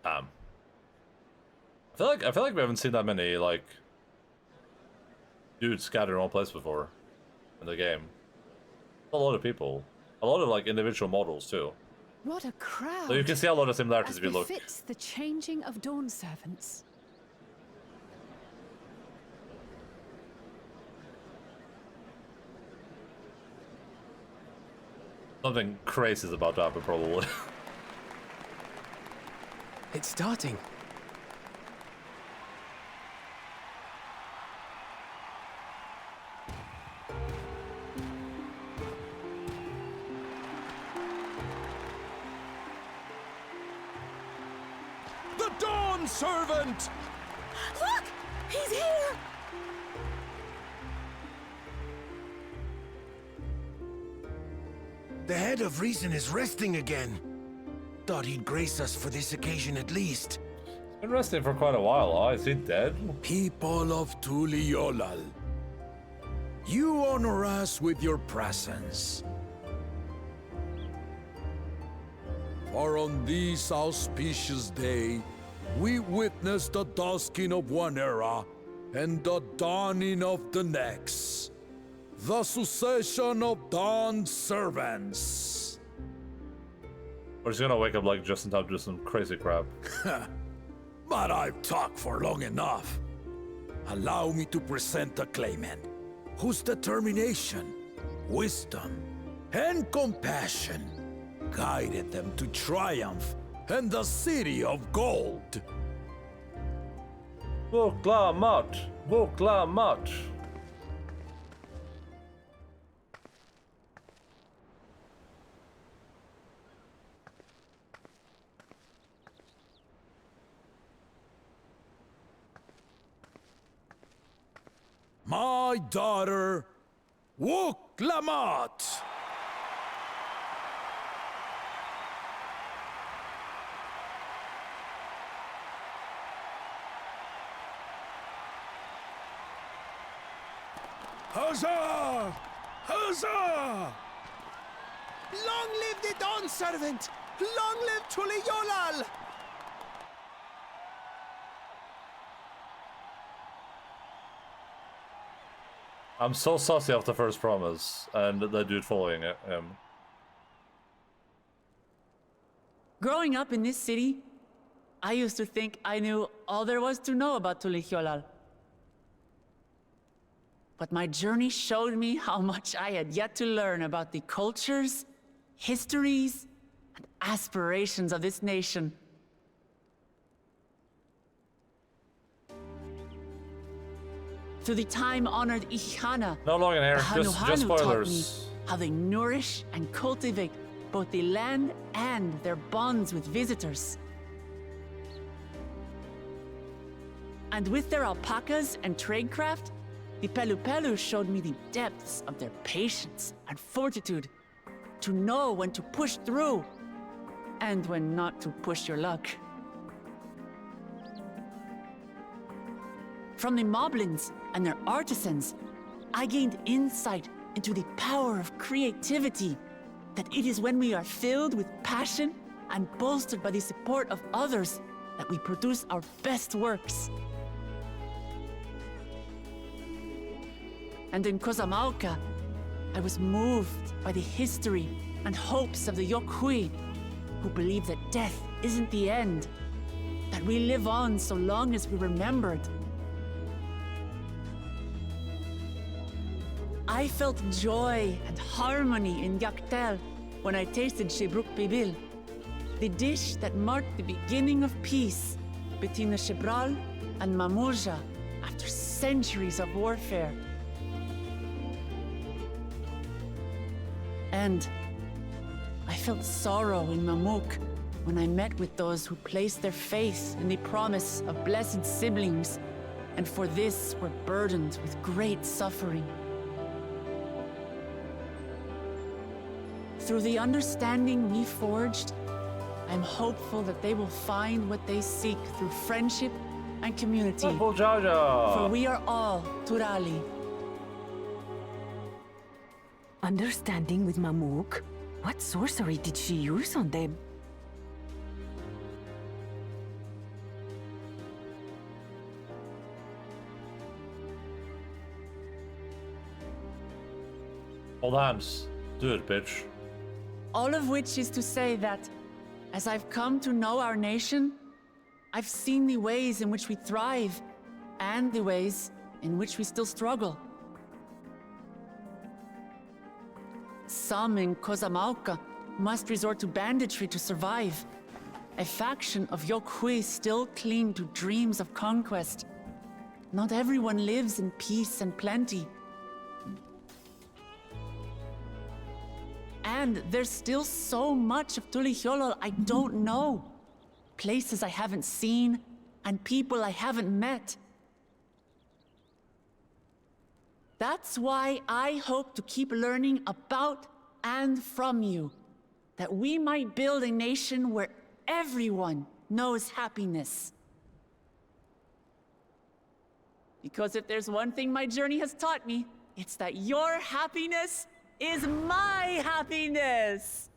[SPEAKER 1] I feel like we haven't seen that many like dudes scattered in one place before in the game. A lot of people, a lot of like individual models too.
[SPEAKER 7] What a crowd!
[SPEAKER 1] So you can see a lot of similarities
[SPEAKER 7] As
[SPEAKER 1] if you look.
[SPEAKER 7] befits the changing of Dawn Servants.
[SPEAKER 1] Something crazy is about to happen, probably.
[SPEAKER 4] It's starting.
[SPEAKER 6] The Dawn Servant!
[SPEAKER 7] Look! He's here!
[SPEAKER 8] The head of reason is resting again. Thought he'd grace us for this occasion at least.
[SPEAKER 1] Been resting for quite a while, huh? Is he dead?
[SPEAKER 6] People of Tuliolal, you honor us with your presence. For on this auspicious day, we witness the dusking of one era and the dawning of the next. The succession of Dawn Servants.
[SPEAKER 1] Or he's gonna wake up like just in time to do some crazy crap.
[SPEAKER 6] But I've talked for long enough. Allow me to present the claimant, whose determination, wisdom, and compassion guided them to triumph in the City of Gold.
[SPEAKER 1] Wuklamat! Wuklamat!
[SPEAKER 6] My daughter, Wuklamat! Huzzah! Huzzah!
[SPEAKER 8] Long live the Dawn Servant! Long live Tuliolal!
[SPEAKER 1] I'm so saucy off the first promise, and the dude following him.
[SPEAKER 5] Growing up in this city, I used to think I knew all there was to know about Tulihyolal. But my journey showed me how much I had yet to learn about the cultures, histories, and aspirations of this nation. Through the time-honored Ihana,
[SPEAKER 1] No longer here.
[SPEAKER 5] the
[SPEAKER 1] Just
[SPEAKER 5] Hanuhanu taught me
[SPEAKER 1] spoilers.
[SPEAKER 5] how they nourish and cultivate both the land and their bonds with visitors. And with their alpacas and tradecraft, the Pelupelu showed me the depths of their patience and fortitude, to know when to push through and when not to push your luck. From the Moblins and their artisans, I gained insight into the power of creativity, that it is when we are filled with passion and bolstered by the support of others that we produce our best works. And in Kozamauka, I was moved by the history and hopes of the Yokhui, who believe that death isn't the end, that we live on so long as we're remembered. I felt joy and harmony in Yaktel when I tasted Shebruk Bibil, the dish that marked the beginning of peace between the Shebral and Mamurja after centuries of warfare. And I felt sorrow in Mamuk when I met with those who placed their faith in the promise of blessed siblings, and for this were burdened with great suffering. Through the understanding we forged, I'm hopeful that they will find what they seek through friendship and community.
[SPEAKER 1] Purple Jaja.
[SPEAKER 5] For we are all Turali.
[SPEAKER 7] Understanding with Mamuk? What sorcery did she use on them?
[SPEAKER 1] Hold hands. Do it, bitch.
[SPEAKER 5] All of which is to say that, as I've come to know our nation, I've seen the ways in which we thrive, and the ways in which we still struggle. Some in Kozamauka must resort to banditry to survive. A faction of Yokhui still cling to dreams of conquest. Not everyone lives in peace and plenty. And there's still so much of Tulihyolal I don't know. Places I haven't seen, and people I haven't met. That's why I hope to keep learning about and from you, that we might build a nation where everyone knows happiness. Because if there's one thing my journey has taught me, it's that your happiness is my happiness!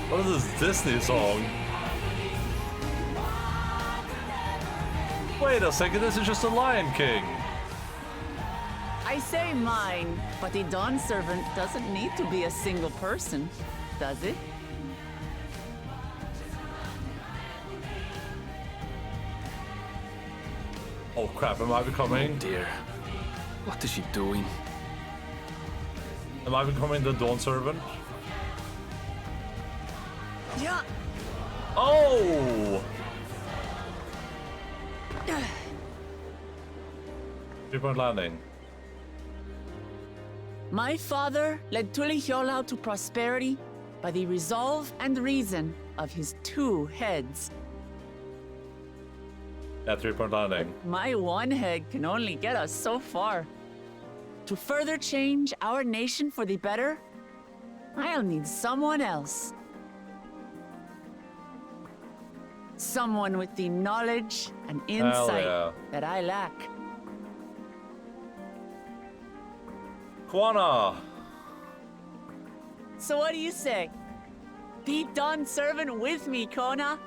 [SPEAKER 1] What is this Disney song? Wait a second, this is just a Lion King.
[SPEAKER 5] I say mine, but the Dawn Servant doesn't need to be a single person, does it?
[SPEAKER 1] Oh crap, am I becoming...
[SPEAKER 3] Dear, what is she doing?
[SPEAKER 1] Am I becoming the Dawn Servant?
[SPEAKER 5] Yeah.
[SPEAKER 1] Oh! 3-point landing.
[SPEAKER 5] My father led Tulihyolal to prosperity by the resolve and reason of his 2 heads.
[SPEAKER 1] Yeah, 3-point landing.
[SPEAKER 5] My one head can only get us so far. To further change our nation for the better, I'll need someone else. Someone with the knowledge and insight
[SPEAKER 1] yeah.
[SPEAKER 5] that I lack.
[SPEAKER 1] Kwana!
[SPEAKER 5] So what do you say? Be Dawn Servant with me, Kona?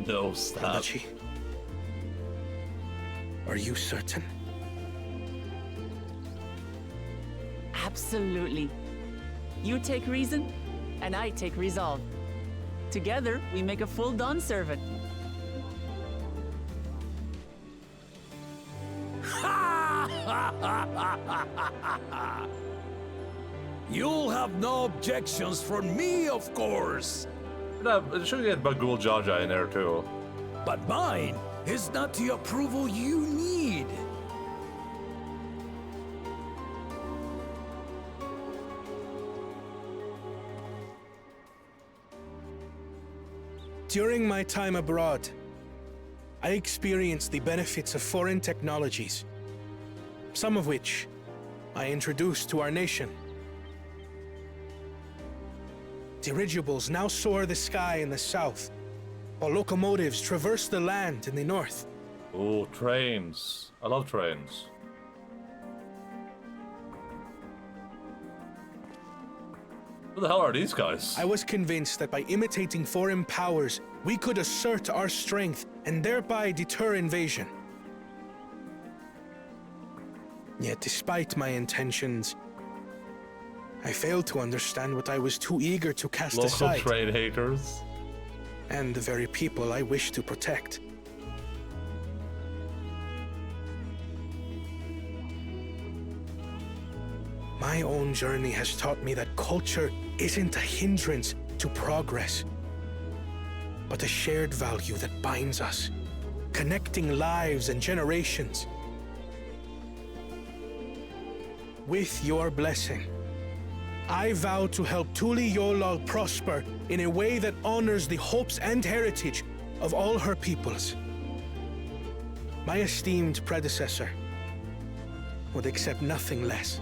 [SPEAKER 1] No, stop.
[SPEAKER 4] Adachi, are you certain?
[SPEAKER 5] Absolutely. You take reason, and I take resolve. Together, we make a full Dawn servant.
[SPEAKER 6] You'll have no objections from me, of course.
[SPEAKER 1] No, should get Bagul Jaja in there too.
[SPEAKER 6] But mine is not the approval you need.
[SPEAKER 9] During my time abroad, I experienced the benefits of foreign technologies, some of which I introduced to our nation. Dirigibles now soar the sky in the south, while locomotives traverse the land in the north.
[SPEAKER 1] Oh, trains. I love trains. Who the hell are these guys?
[SPEAKER 9] I was convinced that by imitating foreign powers, we could assert our strength and thereby deter invasion. Yet despite my intentions, I failed to understand what I was too eager to cast
[SPEAKER 1] Local
[SPEAKER 9] aside,
[SPEAKER 1] train haters.
[SPEAKER 9] and the very people I wish to protect. My own journey has taught me that culture isn't a hindrance to progress, but a shared value that binds us, connecting lives and generations. With your blessing, I vow to help Tuli Yolal prosper in a way that honors the hopes and heritage of all her peoples. My esteemed predecessor would accept nothing less.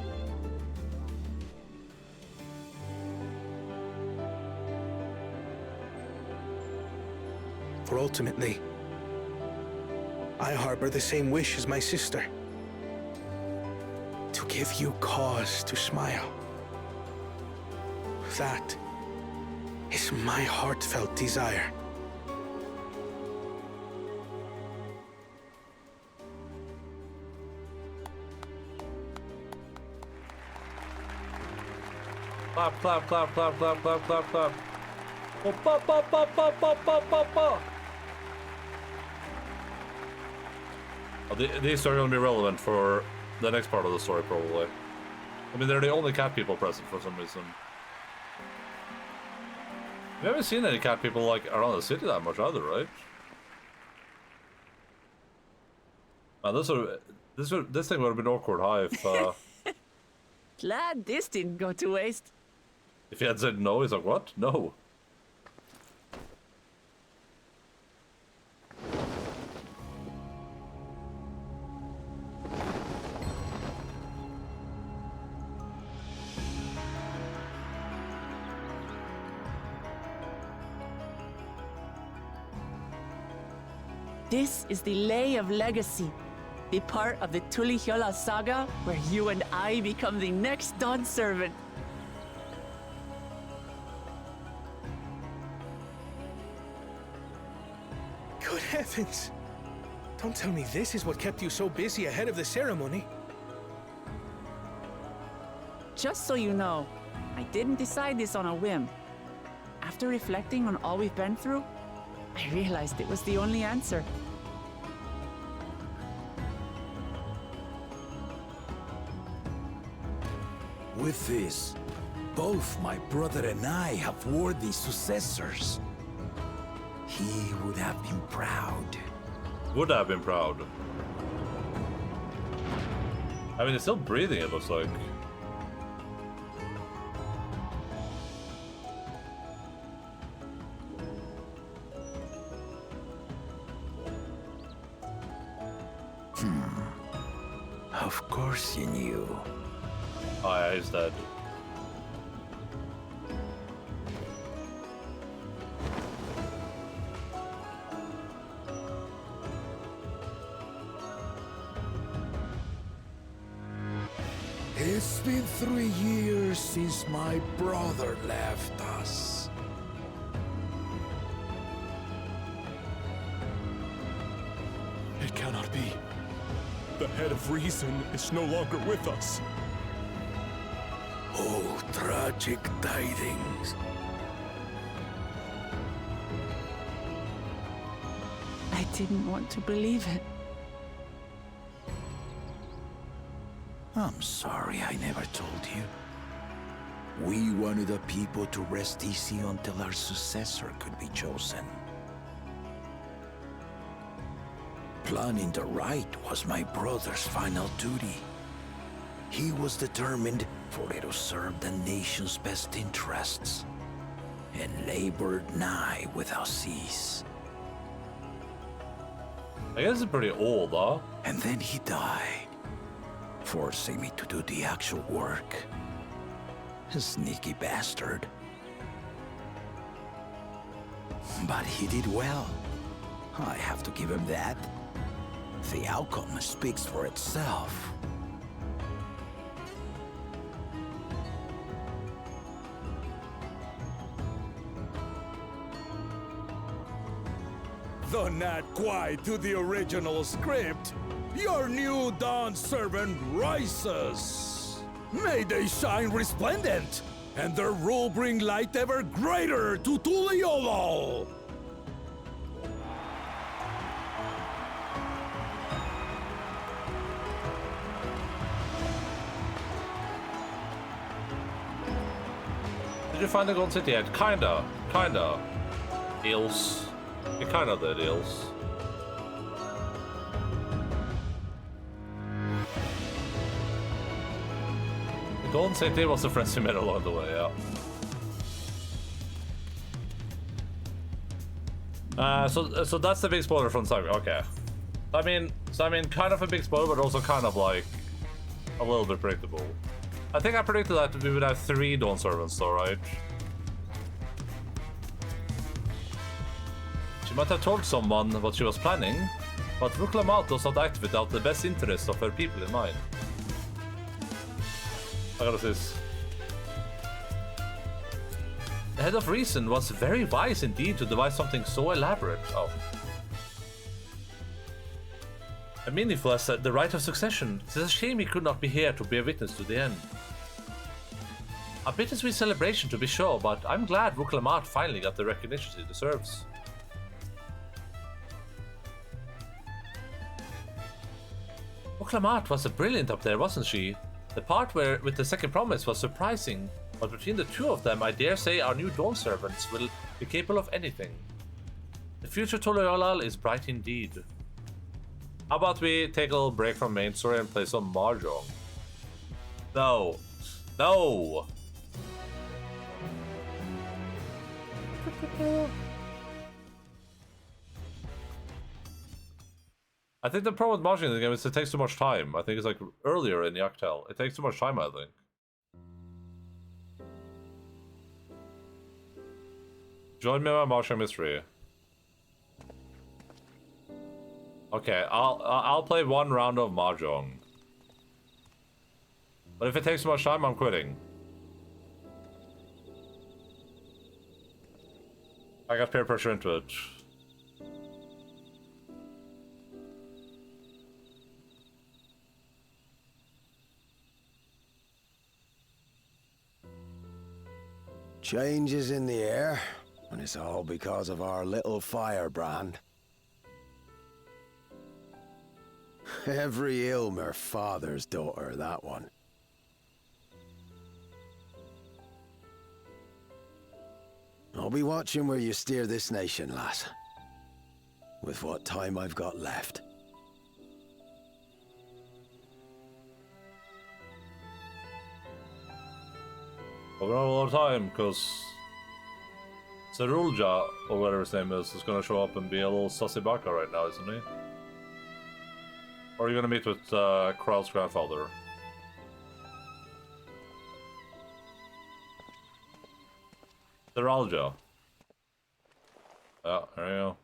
[SPEAKER 9] For ultimately, I harbor the same wish as my sister. To give you cause to smile. That is my heartfelt desire.
[SPEAKER 1] Clap, clap, clap, clap, clap, clap, clap, clap. Oh, pop, pop, pop, pop, pop, pop, pop, pop. Oh, these are going to be relevant for the next part of the story, probably. I mean, they're the only cat people present for some reason. We haven't seen any cat people, like, around the city that much either, right? Man, this thing would have been awkward, if,
[SPEAKER 5] Glad this didn't go to waste.
[SPEAKER 1] if he had said no. He's like, what? No.
[SPEAKER 5] This is the Lay of Legacy, the part of the Tulihyola saga where you and I become the next Dawn servant.
[SPEAKER 9] Good heavens! Don't tell me this is what kept you so busy ahead of the ceremony.
[SPEAKER 5] Just so you know, I didn't decide this on a whim. After reflecting on all we've been through, I realized it was the only answer.
[SPEAKER 6] With this, both my brother and I have worthy successors. He would have been proud.
[SPEAKER 1] Would have been proud. I mean, it's still breathing, it looks like.
[SPEAKER 6] Of course you knew.
[SPEAKER 1] Oh yeah, he's dead.
[SPEAKER 6] It's been 3 years since my brother left us.
[SPEAKER 10] cannot be. The head of reason is no longer with us.
[SPEAKER 6] Oh, tragic tidings.
[SPEAKER 5] I didn't want to believe it.
[SPEAKER 6] I'm sorry I never told you. We wanted the people to rest easy until our successor could be chosen. Planning the right was my brother's final duty. He was determined for it to serve the nation's best interests, and labored nigh without cease.
[SPEAKER 1] I guess it's pretty old, huh?
[SPEAKER 6] And then he died, forcing me to do the actual work. A sneaky bastard. But he did well. I have to give him that. The outcome speaks for itself.
[SPEAKER 8] Though not quite to the original script, your new Dawn servant rises. May they shine resplendent, and their rule bring light ever greater to Tuliolol.
[SPEAKER 1] Did you find the gold city yet? Kinda. Eels. You kinda did, Eels. The golden city was the friends we met along the way, yeah. So that's the big spoiler from Saga. Okay. I mean, kind of a big spoiler, but also kind of like a little bit predictable. I think I predicted that we would have 3 Dawn servants, though, right? She might have told someone what she was planning, but Vuklamat does not act without the best interest of her people in mind. I gotta this. The head of reason was very wise indeed to devise something so elaborate. Oh. And meaningful as the right of succession. It's a shame he could not be here to bear witness to the end. A bittersweet celebration to be sure, but I'm glad Vuklamat finally got the recognition he deserves. Vuklamat was brilliant up there, wasn't she? The part with the second promise was surprising, but between the two of them, I dare say our new Dawn servants will be capable of anything. The future Toliolal is bright indeed. How about we take a little break from main story and play some Mahjong? No. No! I think the problem with Mahjong in the game is it takes too much time. I think it's like earlier in the Octel. It takes too much time, I think. Join me on my Mahjong mystery. Okay, I'll play 1 round of Mahjong. But if it takes too much time, I'm quitting. I got peer pressure into it.
[SPEAKER 8] Change is in the air, and it's all because of our little firebrand. Every Ilmer father's daughter, that one. I'll be watching where you steer this nation, lass. With what time I've got left.
[SPEAKER 1] Well, we don't have a lot of time, because Cerulja, or whatever his name is gonna show up and be a little sussy baka right now, isn't he? Or are you gonna meet with Kral's grandfather? Cerulja. Yeah, there you go.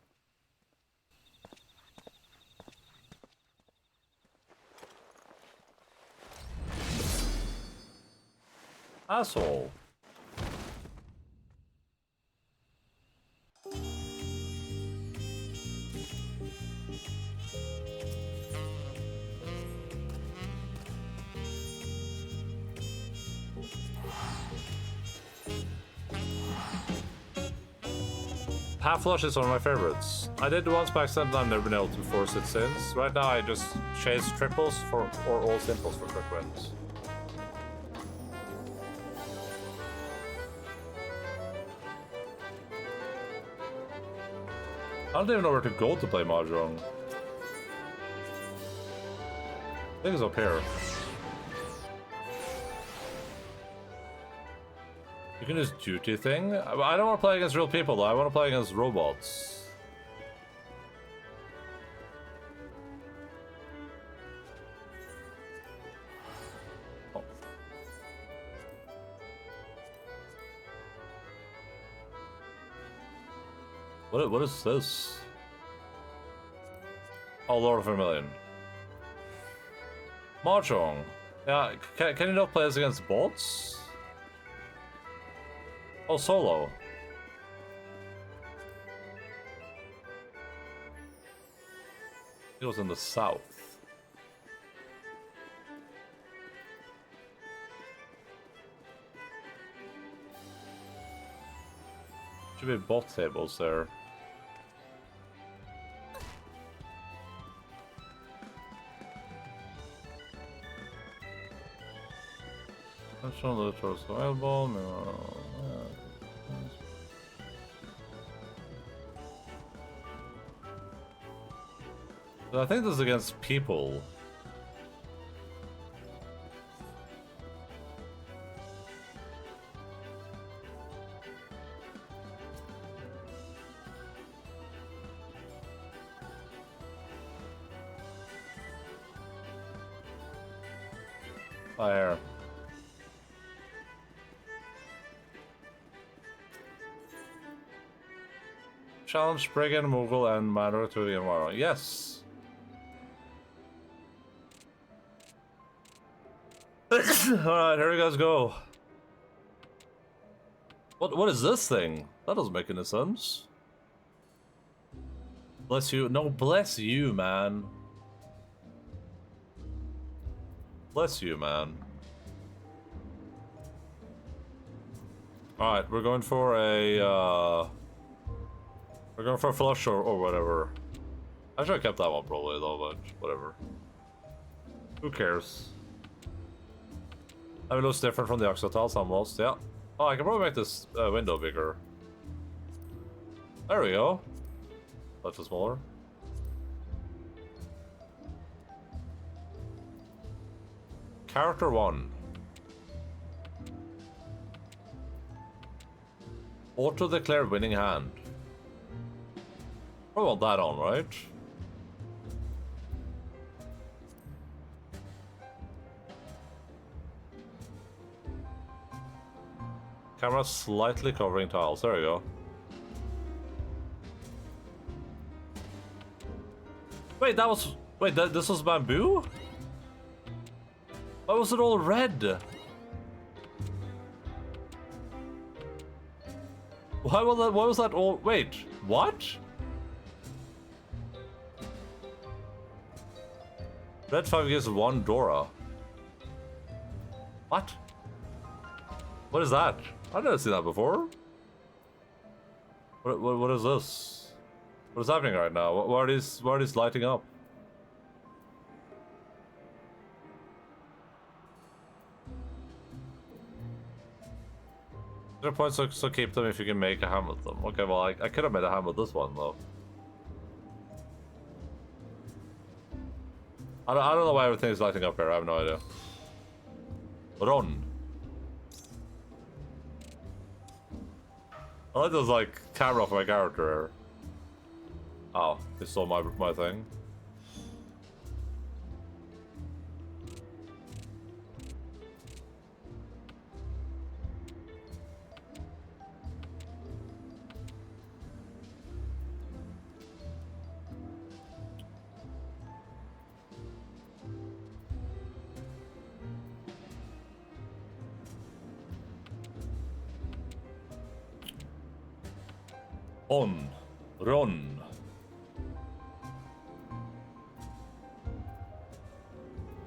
[SPEAKER 1] Asshole. Half Flush is one of my favorites. I did once by accident, I've never been able to force it since. Right now I just chase triples for or all simples for quick wins. I don't even know where to go to play Mahjong. I think it's up here. You can just duty thing. I don't want to play against real people though. I want to play against robots. Oh. What is this? Oh, Lord of Vermilion. Mahjong. Yeah, can you not play this against bots? Oh, solo. It was in the south. Should be bot tables there. National Literature Survival. I think this is against people. Fire. Challenge Brigand, Mughal, and Manor to the environment. Yes. Alright, here you guys go. What is this thing? That doesn't make any sense. Bless you. No, bless you, man. Bless you, man. Alright, we're going for a we're going for a flush or whatever. I should have kept that one probably though, but whatever. Who cares? I mean, it looks different from the Oxo tiles almost, yeah. Oh, I can probably make this window bigger. There we go. That's smaller. Character 1. Auto-declare winning hand. I want that on, right? Camera slightly covering tiles. There we go. Wait, that was... Wait, this was bamboo? Why was it all red? Why was that all... Wait, what? Red 5 gives 1 Dora. What? What is that? I've never seen that before. What is this? What is happening right now? Why are these lighting up? There are points so keep them if you can make a hand with them. Okay, well I could have made a hand with this one though. I don't know why everything is lighting up here. I have no idea. Run. I like this like camera of my character here. Oh, they saw my thing. On. Run.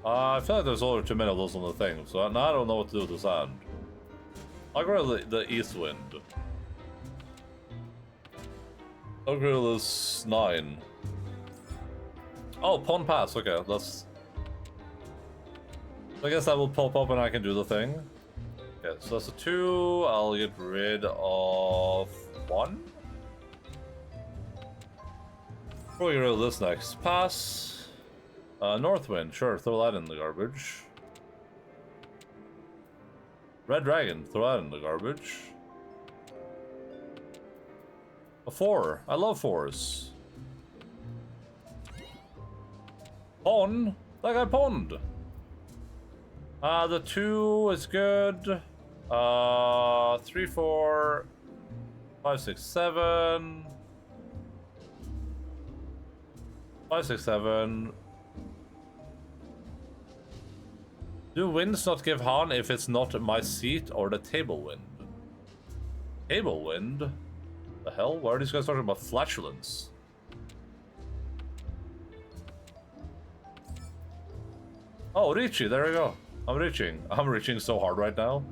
[SPEAKER 1] I feel like there's only 2 many of those on the thing, so now I don't know what to do with the sand. I'll go to the east wind. Upgrade is 9. Oh, pawn pass. Okay, that's. I guess that will pop up and I can do the thing. Okay, so that's a 2. I'll get rid of 1. We'll get rid of this next. Pass. Northwind. Sure, throw that in the garbage. Red Dragon. Throw that in the garbage. A 4. I love 4s. Pawn? That guy pawned. The 2 is good. 3, 4, 5, 6, 7. 5, 6, 7. Do winds not give Han if it's not my seat or the table wind? Table wind? The hell? Why are these guys talking about flatulence? Oh, Richie, there we go. I'm reaching. I'm reaching so hard right now.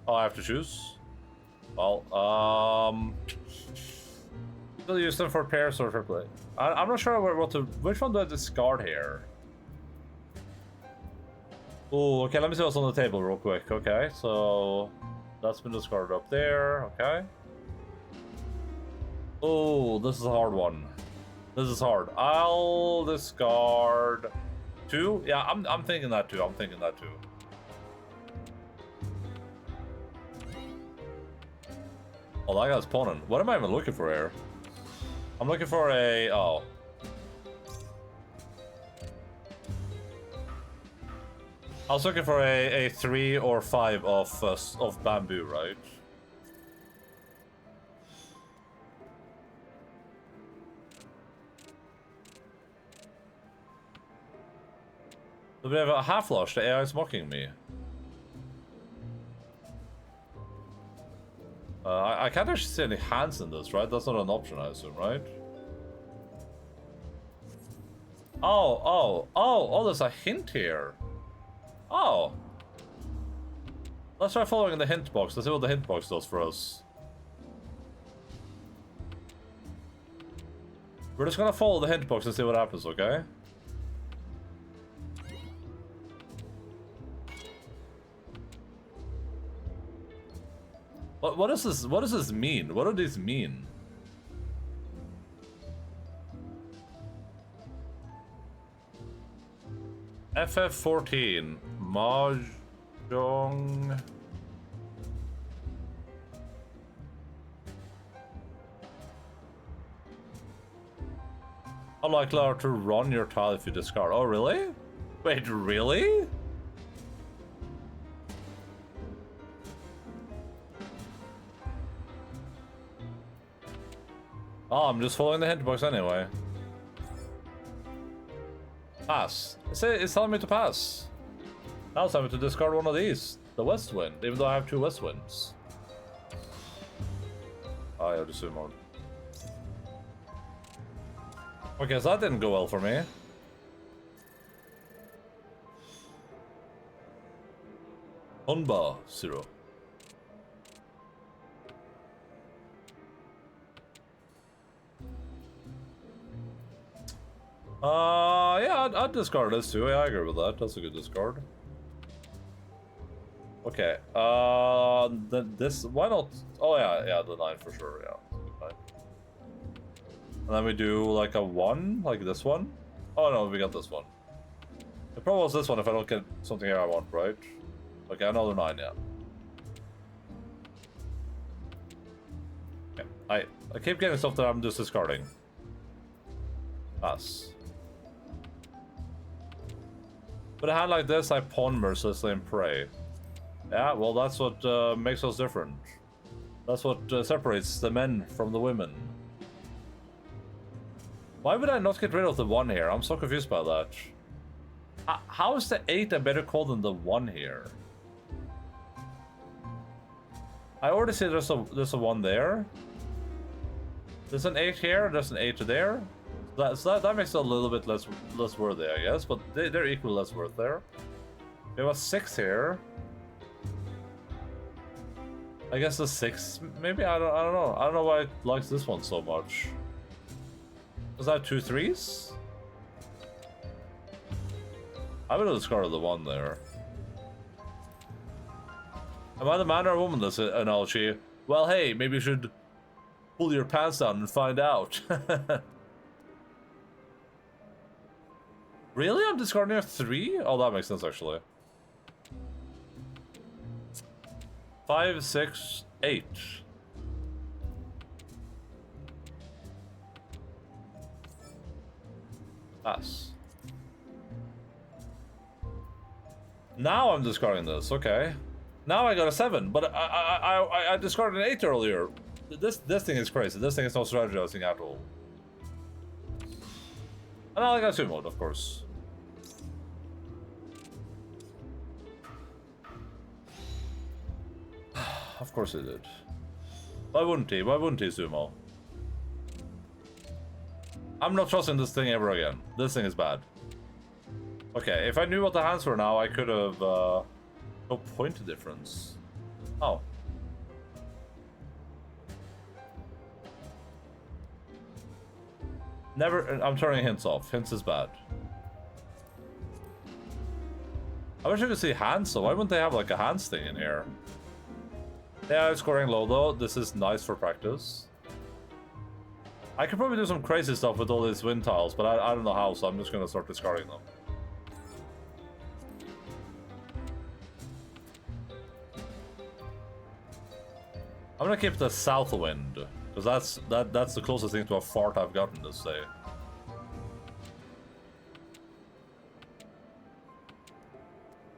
[SPEAKER 1] Oh, I have to choose. Well, still use them for pairs or for play. I'm not sure what to. Which one do I discard here? Oh, okay. Let me see what's on the table real quick. Okay, so that's been discarded up there. Okay. Oh, this is a hard one. This is hard. I'll discard 2. Yeah, I'm thinking that too. I'm thinking that too. Oh, that guy's pawning. What am I even looking for here? I'm looking for a... Oh. I was looking for a 3 or 5 of bamboo, right? Do we have a half-lush? The AI is mocking me. I can't actually see any hands in this, right? That's not an option, I assume, right? Oh, there's a hint here. Oh. Let's try following the hint box. Let's see what the hint box does for us. We're just gonna follow the hint box and see what happens, okay? What is this? What does this mean? What do these mean? FF14 Mahjong. Unlikely to run your tile if you discard. Oh, really? Wait, really? Oh, I'm just following the hint box anyway. Pass. It's telling me to pass. Now it's time to discard one of these. The West Wind, even though I have 2 West Winds. Oh, I have to zoom on. Okay, so that didn't go well for me. Honba, 0. Yeah, I'd discard this too. Yeah, I agree with that. That's a good discard. Okay, this, why not? Oh yeah, the 9 for sure, yeah. Good 9. And then we do like a 1, like this one. Oh no, we got this one. The problem was this one if I don't get something here I want, right? Okay, another 9, yeah. Okay, I keep getting stuff that I'm just discarding. Pass. With a hand like this, I pawn mercilessly and pray. Yeah, well, that's what makes us different. That's what separates the men from the women. Why would I not get rid of the 1 here? I'm so confused by that. How is the 8 a better call than the 1 here? I already see there's a 1 there. There's an 8 here, there's an 8 there. That makes it a little bit less worthy, I guess, but they're equally less worth there. We have a 6 here. I guess the 6, maybe. I don't know. I don't know why it likes this one so much. Was that 2 3s? I would have discarded the 1 there. Am I the man or woman, this analogy? Well, hey, maybe you should pull your pants down and find out. Really? I'm discarding a 3? Oh, that makes sense, actually. 5, 6, 8. Pass. Now I'm discarding this, okay. Now I got a 7, but I discarded an 8 earlier. This thing is crazy. This thing is not strategizing at all. And I got sumoed, of course. Of course he did. Why wouldn't he? Why wouldn't he sumo? I'm not trusting this thing ever again. This thing is bad. Okay, if I knew what the hands were now, I could have, no point difference. Oh. Never, I'm turning hints off. Hints is bad. I wish I could see hands, though. Why wouldn't they have, like, a hands thing in here? Yeah, I'm scoring low, though. This is nice for practice. I could probably do some crazy stuff with all these wind tiles, but I don't know how, so I'm just gonna start discarding them. I'm gonna keep the south wind, because that's the closest thing to a fart I've gotten this day.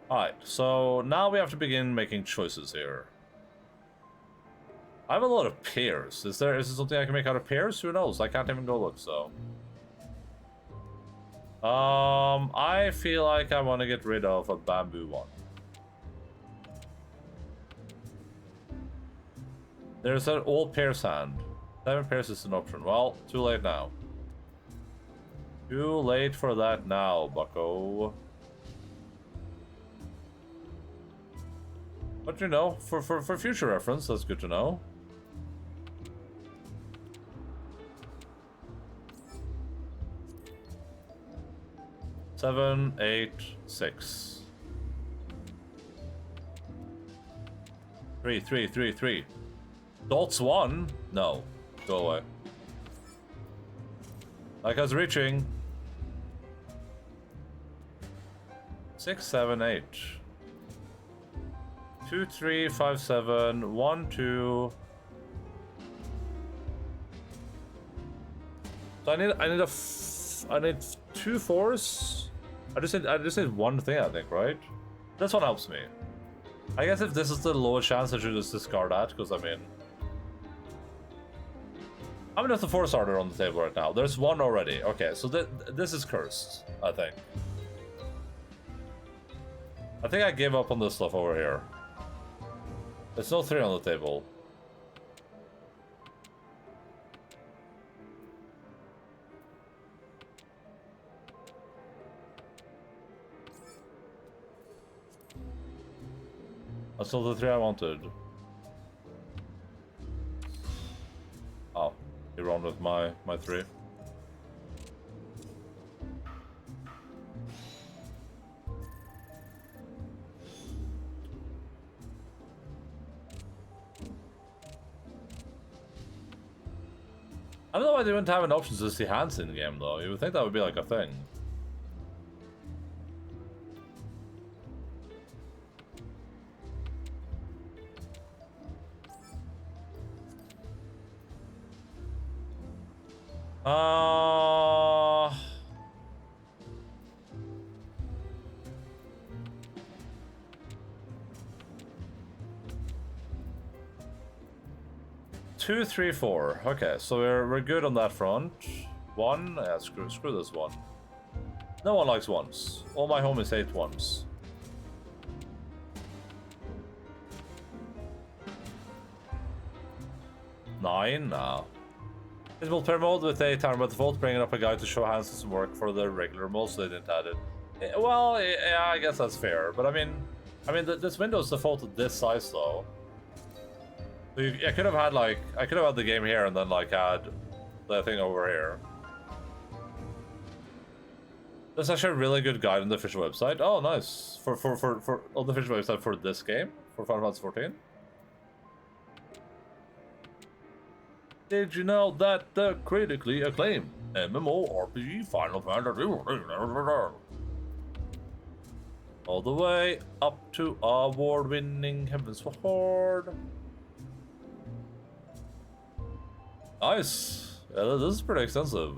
[SPEAKER 1] Alright, so now we have to begin making choices here. I have a lot of pears. Is there something I can make out of pears? Who knows? I can't even go look, so. I feel like I want to get rid of a bamboo one. There's an all pears hand. 7 pears is an option. Well, too late now. Too late for that now, bucko. But you know, for future reference, that's good to know. Seven, 8, 6. 3, 3, 3, 3. Dots 1? No. Go away. Like I was reaching. 6, 7, 8. 2, 3, 5, 7. 1, 2. So I need 2 4s. I just need one thing, I think, right? This one helps me. I guess if this is the lowest chance, I should just discard that, because I mean... How many of the 4s are there on the table right now? There's 1 already. Okay, so this is cursed, I think. I think I gave up on this stuff over here. There's no 3 on the table. That's not the 3 I wanted. Oh, you run with my 3. I don't know why they wouldn't have an option to see hands in the game, though. You would think that would be like a thing. Two, 3, 4. Okay, so we're good on that front. 1, yeah, screw this 1. No one likes 1s. All my homies hate 1s. Nine, no. It will pair mode with a time by default, bringing up a guide to show hands doesn't work for the regular mode, so they didn't add it. Well, yeah, I guess that's fair. But I mean, this window is defaulted this size though. I could have had like I could have had the game here and then like had the thing over here. There's actually a really good guide on the official website. Oh, nice. For on the official website for this game for Final Fantasy 14. Did you know that the critically acclaimed MMORPG Final Fantasy all the way up to award-winning Heaven's Sword? Nice. Yeah, this is pretty extensive.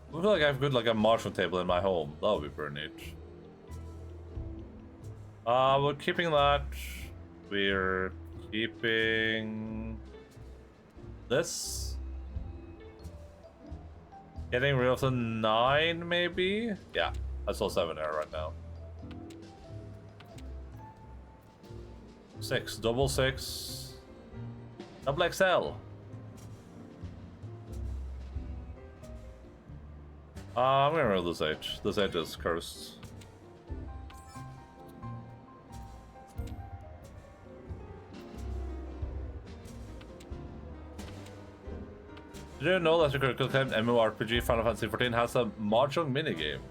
[SPEAKER 1] I feel like I've got like a marshal table in my home. That would be pretty neat. We're keeping that. We're keeping this. Getting rid of the 9, maybe? Yeah, I saw 7 there right now. 6, double 6. Double XL. I'm gonna roll this 8. This 8 is cursed. Did you know that the critical acclaimed MMORPG Final Fantasy 14 has a mahjong minigame?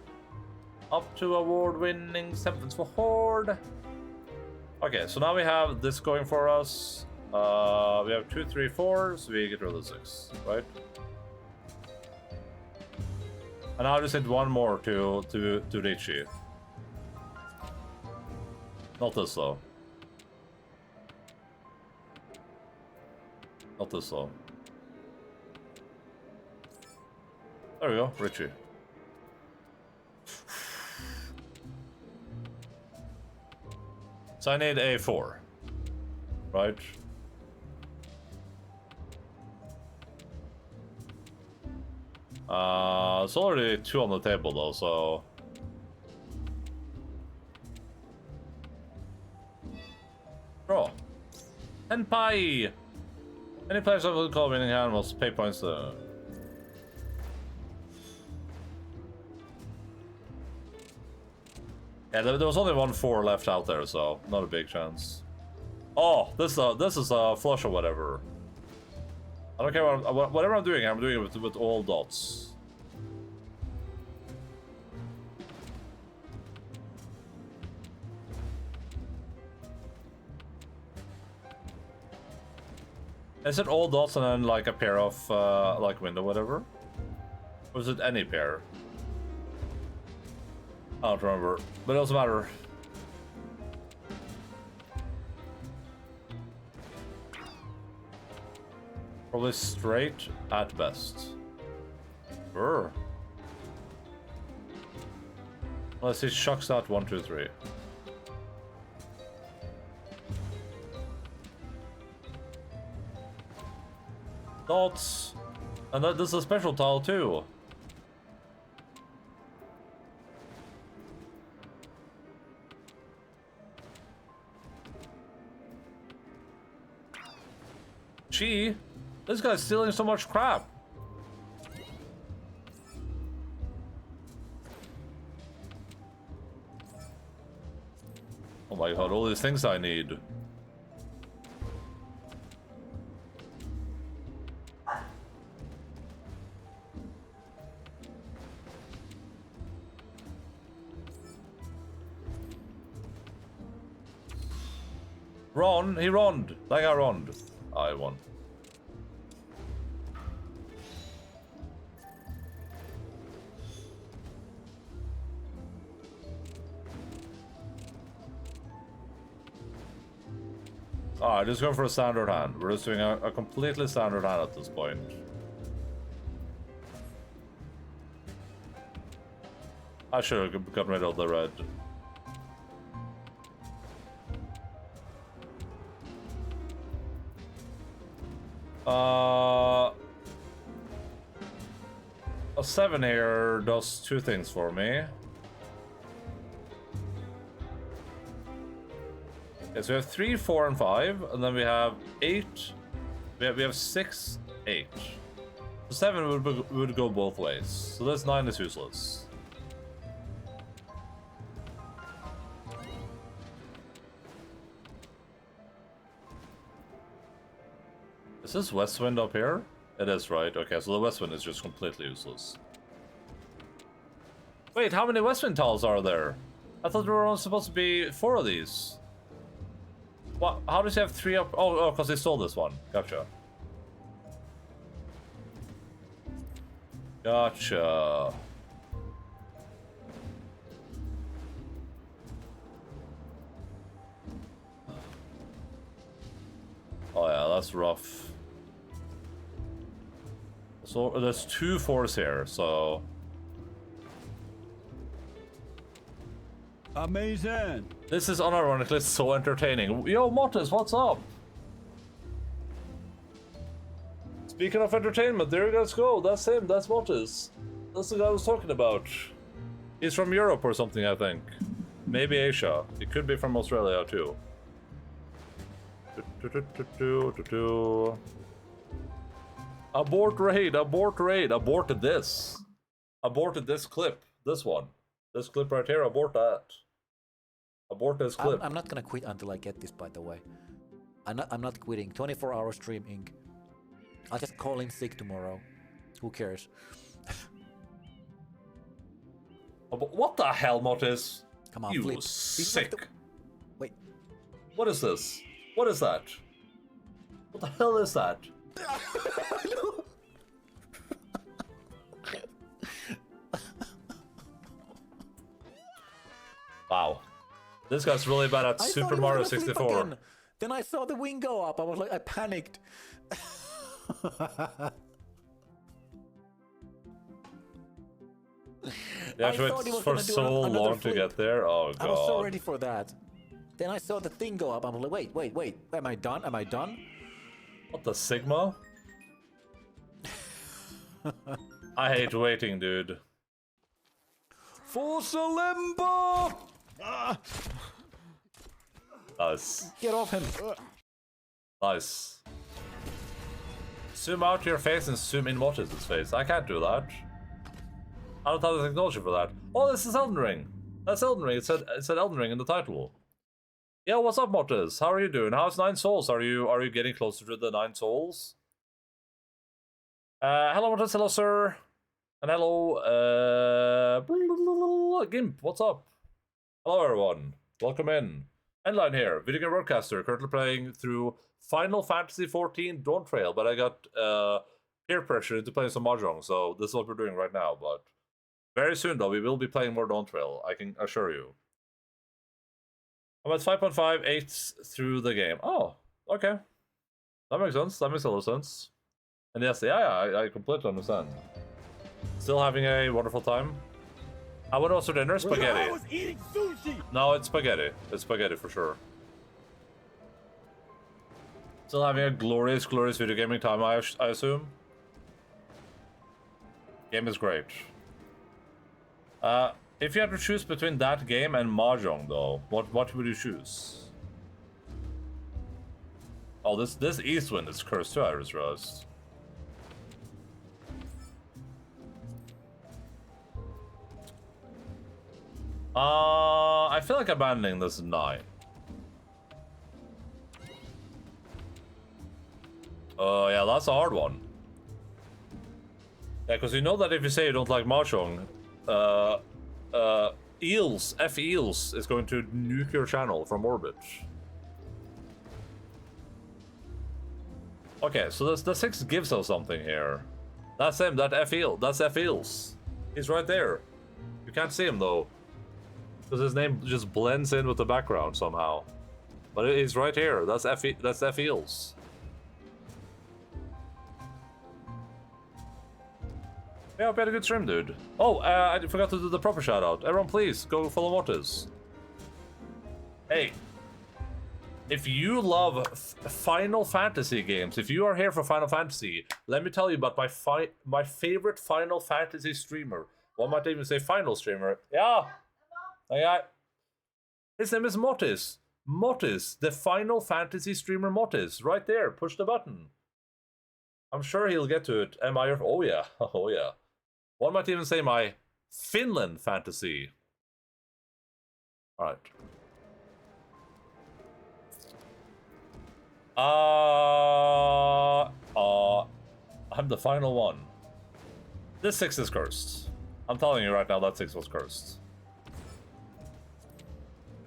[SPEAKER 1] Up to award-winning 7th for Horde. Okay, so now we have this going for us. We have 2, 3, 4, so we get rid of the 6, right? And now I just need one more to reach you. Not this though. Not this though. There we go, Richie. So I need a 4, right? It's already 2 on the table though, so draw. And pie. Any players that will call winning hand must pay points to. Yeah, there was only 1 4 left out there, so not a big chance. Oh, this is a flush or whatever. I don't care whatever I'm doing it with all dots. Is it all dots and then like a pair of like window whatever? Or is it any pair? I don't remember, but it doesn't matter. Probably straight at best. Brr. Unless he shucks out 1, 2, 3. Dots! And this is a special tile too. Gee, this guy's stealing so much crap. Oh my god, all these things I need. Ron, he ronned. That guy ronned. I won. Alright, just going for a standard hand. We're just doing a completely standard hand at this point. I should have gotten rid of the red. A 7 here does 2 things for me. Okay, so we have 3, 4, and 5, and then we have 8. We have 6, 8. So 7 would go both ways. So this 9 is useless. Is this west wind up here? It is, right? Okay, so the west wind is just completely useless. Wait, how many west wind tiles are there? I thought there were only supposed to be 4 of these. What? How does he have 3 up? Oh, because he stole this one. Gotcha. Gotcha. Oh yeah, that's rough. So there's 2 4s here, so...
[SPEAKER 8] Amazing!
[SPEAKER 1] This is unironically so entertaining. Yo, Mortis, what's up? Speaking of entertainment, there you guys go. That's him, that's Mortis. That's the guy I was talking about. He's from Europe or something, I think. Maybe Asia. He could be from Australia, too. Abort raid, abort raid, aborted this. Aborted this clip. This one. This clip right here, abort that. Abort this clip.
[SPEAKER 11] I'm not gonna quit until I get this, by the way. I'm not quitting. 24-hour streaming. I'll just call in sick tomorrow. Who cares?
[SPEAKER 1] What the hell, Mortis?
[SPEAKER 11] Come on,
[SPEAKER 1] you
[SPEAKER 11] flip.
[SPEAKER 1] sick.
[SPEAKER 11] Wait.
[SPEAKER 1] What is this? What is that? What the hell is that? Wow. This guy's really bad at Super Mario 64.
[SPEAKER 11] Then I saw the wing go up. I was like, I panicked.
[SPEAKER 1] You have to wait for so long to get there. Oh god.
[SPEAKER 11] I was so ready for that. Then I saw the thing go up. I was like, wait. Am I done? Am I done?
[SPEAKER 1] What the Sigma? I hate waiting, dude.
[SPEAKER 3] Force a limbo!
[SPEAKER 1] Nice.
[SPEAKER 11] Get off him.
[SPEAKER 1] Nice. Zoom out your face and zoom in Mortis' face. I can't do that. I don't have the technology for that. Oh, this is Elden Ring. That's Elden Ring. It said Elden Ring in the title. Yeah, what's up, Mortis? How are you doing? How's 9 souls? Are you getting closer to the 9 souls? Hello, Mortis. Hello, sir. And hello, Gimp. What's up? Hello, everyone. Welcome in. Endaline here, video game broadcaster, currently playing through Final Fantasy XIV Dawntrail, but I got peer pressure into playing some Mahjong, so this is what we're doing right now, but very soon, though, we will be playing more Dawntrail, I can assure you. I'm at 5.58 through the game. Oh, okay. That makes sense. That makes a lot of sense. And yes, yeah, I completely understand. Still having a wonderful time. What was for dinner? Spaghetti. I was eating sushi! No, it's spaghetti. It's spaghetti for sure. Still having a glorious, glorious video gaming time, I assume. Game is great. If you had to choose between that game and Mahjong, though, what would you choose? Oh, this East Wind is cursed too, I just realized. I feel like abandoning this 9. Yeah, that's a hard one. Yeah, because you know that if you say you don't like Mahjong, Eels, F Eels, is going to nuke your channel from orbit. Okay, so the 6 gives us something here. That's him, that's F Eels. He's right there. You can't see him though, because his name just blends in with the background somehow. But he's right here. That's F Eels. Yeah, we had a good stream, dude. Oh, I forgot to do the proper shout out. Everyone, please go follow Mortis. Hey, if you love Final Fantasy games, if you are here for Final Fantasy, let me tell you about my favorite Final Fantasy streamer. One might even say final streamer. Yeah. His name is Mortis. Mortis, the Final Fantasy streamer Mortis. Right there. Push the button. I'm sure he'll get to it. Am I? Oh yeah. Oh yeah. One might even say my Finland fantasy. Alright. I'm the final one. This 6 is cursed. I'm telling you right now, that 6 was cursed.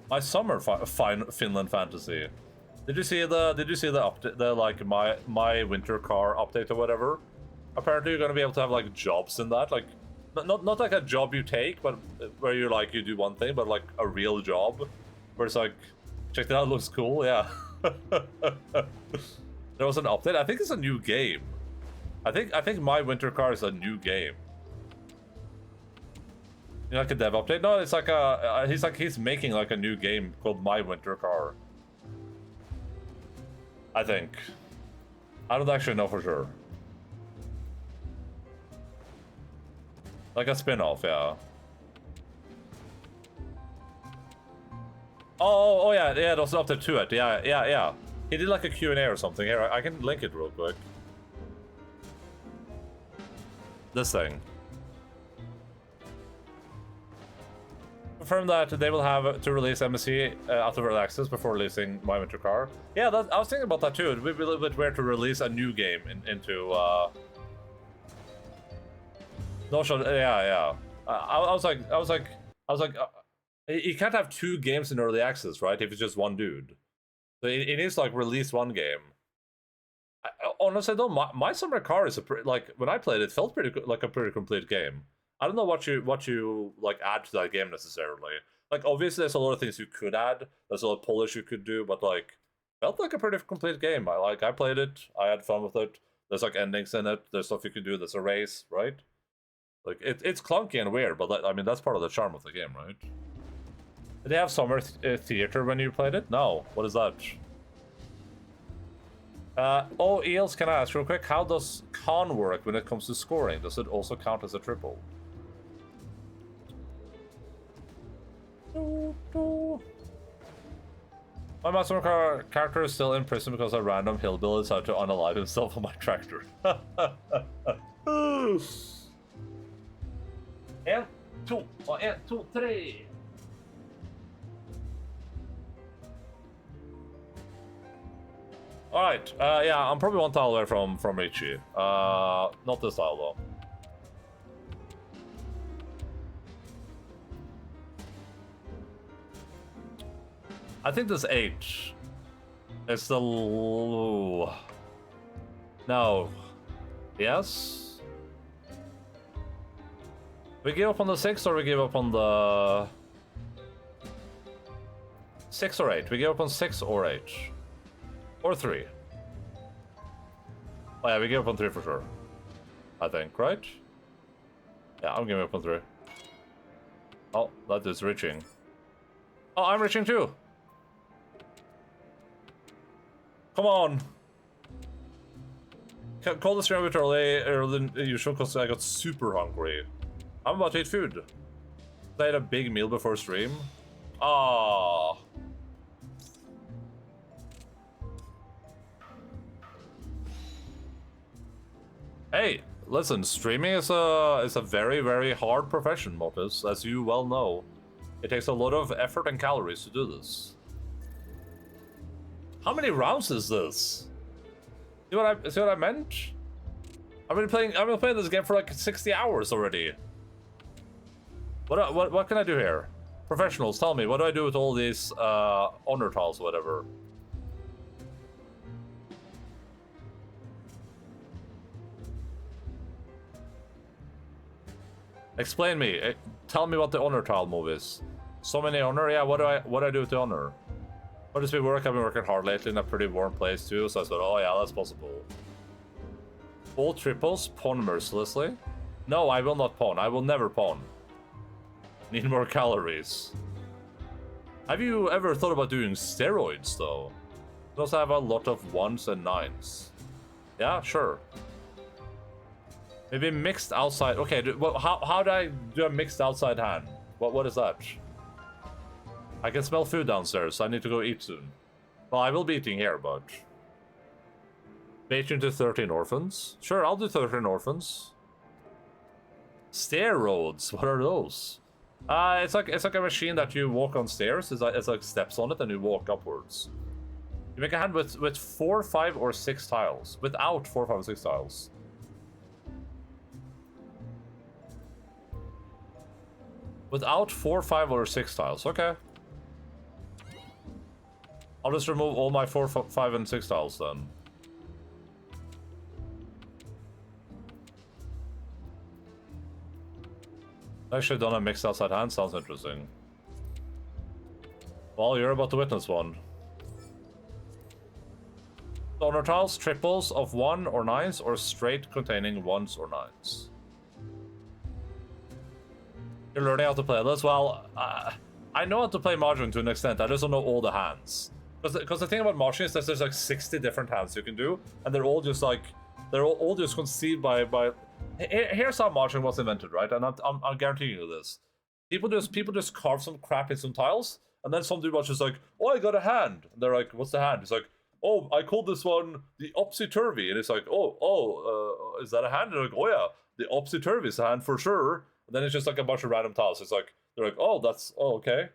[SPEAKER 1] My summer Finland fantasy. Did you see the update, the like my winter car update or whatever? Apparently you're gonna be able to have like jobs in that, like not like a job you take, but where you like you do one thing, but like a real job, where it's like, check that out, looks cool, yeah. There was an update. I think it's a new game. I think my winter car is a new game. You know, like a dev update? No, it's like a he's making like a new game called My Winter Car. I think. I don't actually know for sure. Like a spin-off, yeah. Oh yeah, there was an update to it. Yeah. He did like a Q&A or something. Here, I can link it real quick. This thing. Confirm that they will have to release MSC out of early access before releasing My Winter Car. Yeah, I was thinking about that too. It would be a little bit weird to release a new game into. No shot. Yeah. I was like, you can't have 2 games in early access, right? If it's just one dude, so it needs to like release one game. Honestly, though, my summer car is like when I played it, felt like a pretty complete game. I don't know what you like add to that game necessarily. Like obviously there's a lot of things you could add. There's a lot of polish you could do, but like felt like a pretty complete game. I played it. I had fun with it. There's like endings in it. There's stuff you can do. There's a race, right? Like it's clunky and weird, but I mean that's part of the charm of the game, right? Did they have summer theater when you played it? No. What is that? Oh, Eels, can I ask real quick? How does con work when it comes to scoring? Does it also count as a triple? My master character is still in prison because a random hillbilly decided to unalive himself on my tractor. En, two, three. Alright, yeah, I'm probably one tile away from Richie. Not this tile though. I think this 8 is the... No. Yes? We give up on the 6 or we give up on the... 6 or 8? We give up on 6 or 8. Or 3. Oh yeah, we give up on 3 for sure. I think, right? Yeah, I'm giving up on 3. Oh, that is reaching. Oh, I'm reaching too! Come on! Call the stream a bit earlier than usual because I got super hungry. I'm about to eat food. I had a big meal before stream. Ah. Hey, listen, streaming is a very, very hard profession, Mortis, as you well know. It takes a lot of effort and calories to do this. How many rounds is this? See what I meant? I've been playing this game for like 60 hours already. What can I do here? Professionals, tell me, what do I do with all these honor tiles or whatever? Explain me. Tell me what the honor tile move is. So many honor, yeah, what do I do with the honor? What does we work? I've been working hard lately in a pretty warm place too, so I thought, oh yeah, that's possible. All triples, pawn mercilessly? No, I will not pawn. I will never pawn. Need more calories. Have you ever thought about doing steroids though? You also have a lot of 1s and 9s. Yeah, sure. Maybe mixed outside. Okay, how do I do a mixed outside hand? What is that? I can smell food downstairs, so I need to go eat soon. Well, I will be eating here, but... Bait into 13 orphans? Sure, I'll do 13 orphans. Stair roads, what are those? It's like a machine that you walk on stairs. It's like steps on it and you walk upwards. You make a hand with 4, 5, or 6 tiles. Without 4, 5, or 6 tiles. Without 4, 5, or 6 tiles. Okay. I'll just remove all my 4, 5, and 6 tiles then. Actually done a mixed outside hand, sounds interesting. Well, you're about to witness one. Donor tiles, triples of 1 or 9s, or straight containing 1s or 9s. You're learning how to play this? Well, I know how to play Mahjong to an extent, I just don't know all the hands. Because the thing about Mahjong is that there's like 60 different hands you can do, and they're all just like, they're all just conceived by... Here's how Mahjong was invented, right? And I'm guaranteeing you this. People just carve some crap in some tiles, and then some dude was just like, oh, I got a hand. And they're like, what's the hand? He's like, oh, I called this one the Opsy-Turvy. And it's like, is that a hand? And they're like, oh yeah, the Opsy-Turvy is a hand for sure. And then it's just like a bunch of random tiles. It's like, they're like, oh, okay.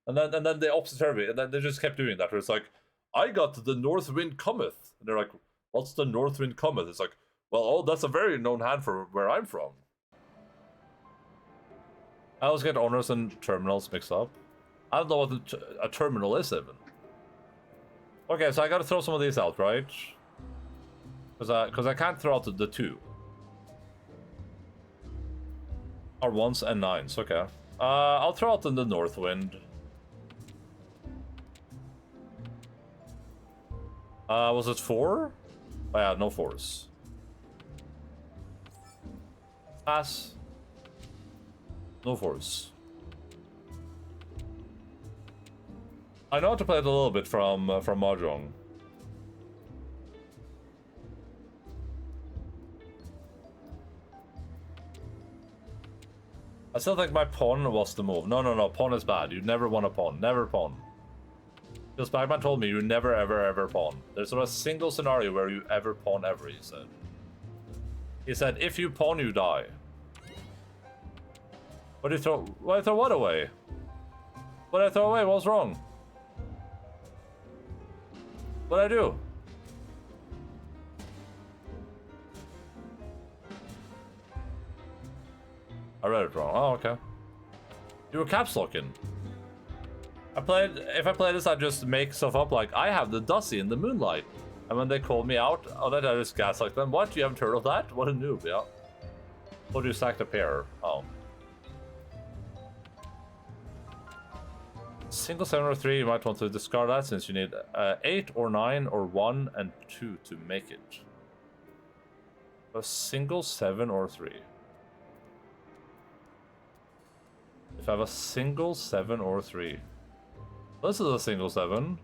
[SPEAKER 1] And then the Opsy-Turvy. And then they just kept doing that. Where it's like, I got the North Wind Cometh. And they're like, what's the North Wind Cometh? It's like, well, that's a very known hand for where I'm from. I always get honors and terminals mixed up. I don't know what a terminal is even. Okay, so I gotta throw some of these out, right? Because I can't throw out the 2. Or 1s and 9s, okay. I'll throw out in the North Wind. Was it 4? Oh yeah, no 4s. Pass. No 4s. I know how to play it a little bit from Mahjong. I still think my pawn was the move. No, pawn is bad. You never want a pawn. Never pawn. Because Bagman told me you never ever pawn. There's not a single scenario where you ever pawn ever, he said. He said, if you pawn, you die. What do you throw? Why throw what away? What did I throw away? What was wrong? What did I do? I read it wrong. Oh, okay. You were caps locking. If I play this, I just make stuff up like, I have the Dusty in the moonlight. And when they call me out, oh, then I just gaslight them. What? You haven't heard of that? What a noob, yeah. Or do you sack the pair? Oh. Single 7 or 3, you might want to discard that since you need 8 or 9 or 1 and 2 to make it. A single 7 or 3. If I have a single 7 or 3. This is a single 7.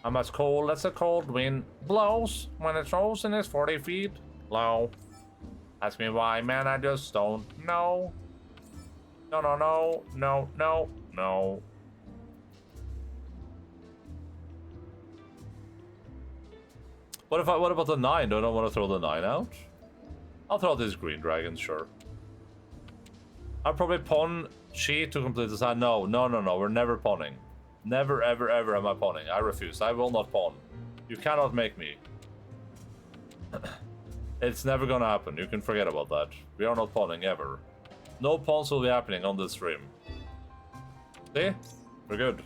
[SPEAKER 1] I'm as cold as a cold wind blows when it's frozen is 40 feet low. Ask me why, man, I just don't know. No. What about the 9? Don't I want to throw the 9 out? I'll throw these green dragons, sure. I'll probably pawn Chi to complete this hand. No, we're never pawning. Never, ever am I pawning. I refuse. I will not pawn. You cannot make me. It's never gonna happen. You can forget about that. We are not pawning, ever. No pawns will be happening on this stream. See? We're good.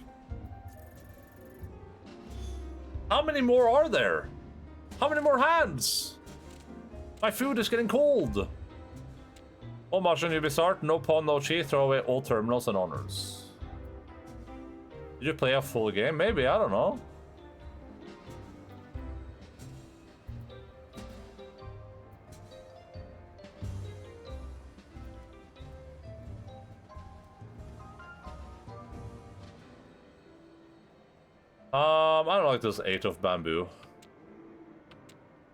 [SPEAKER 1] How many more are there? How many more hands? My food is getting cold. Oh, Mahjong, you be start. No pawn, no chi. Throw away all terminals and honors. Did you play a full game? Maybe, I don't know. I don't like this 8 of bamboo.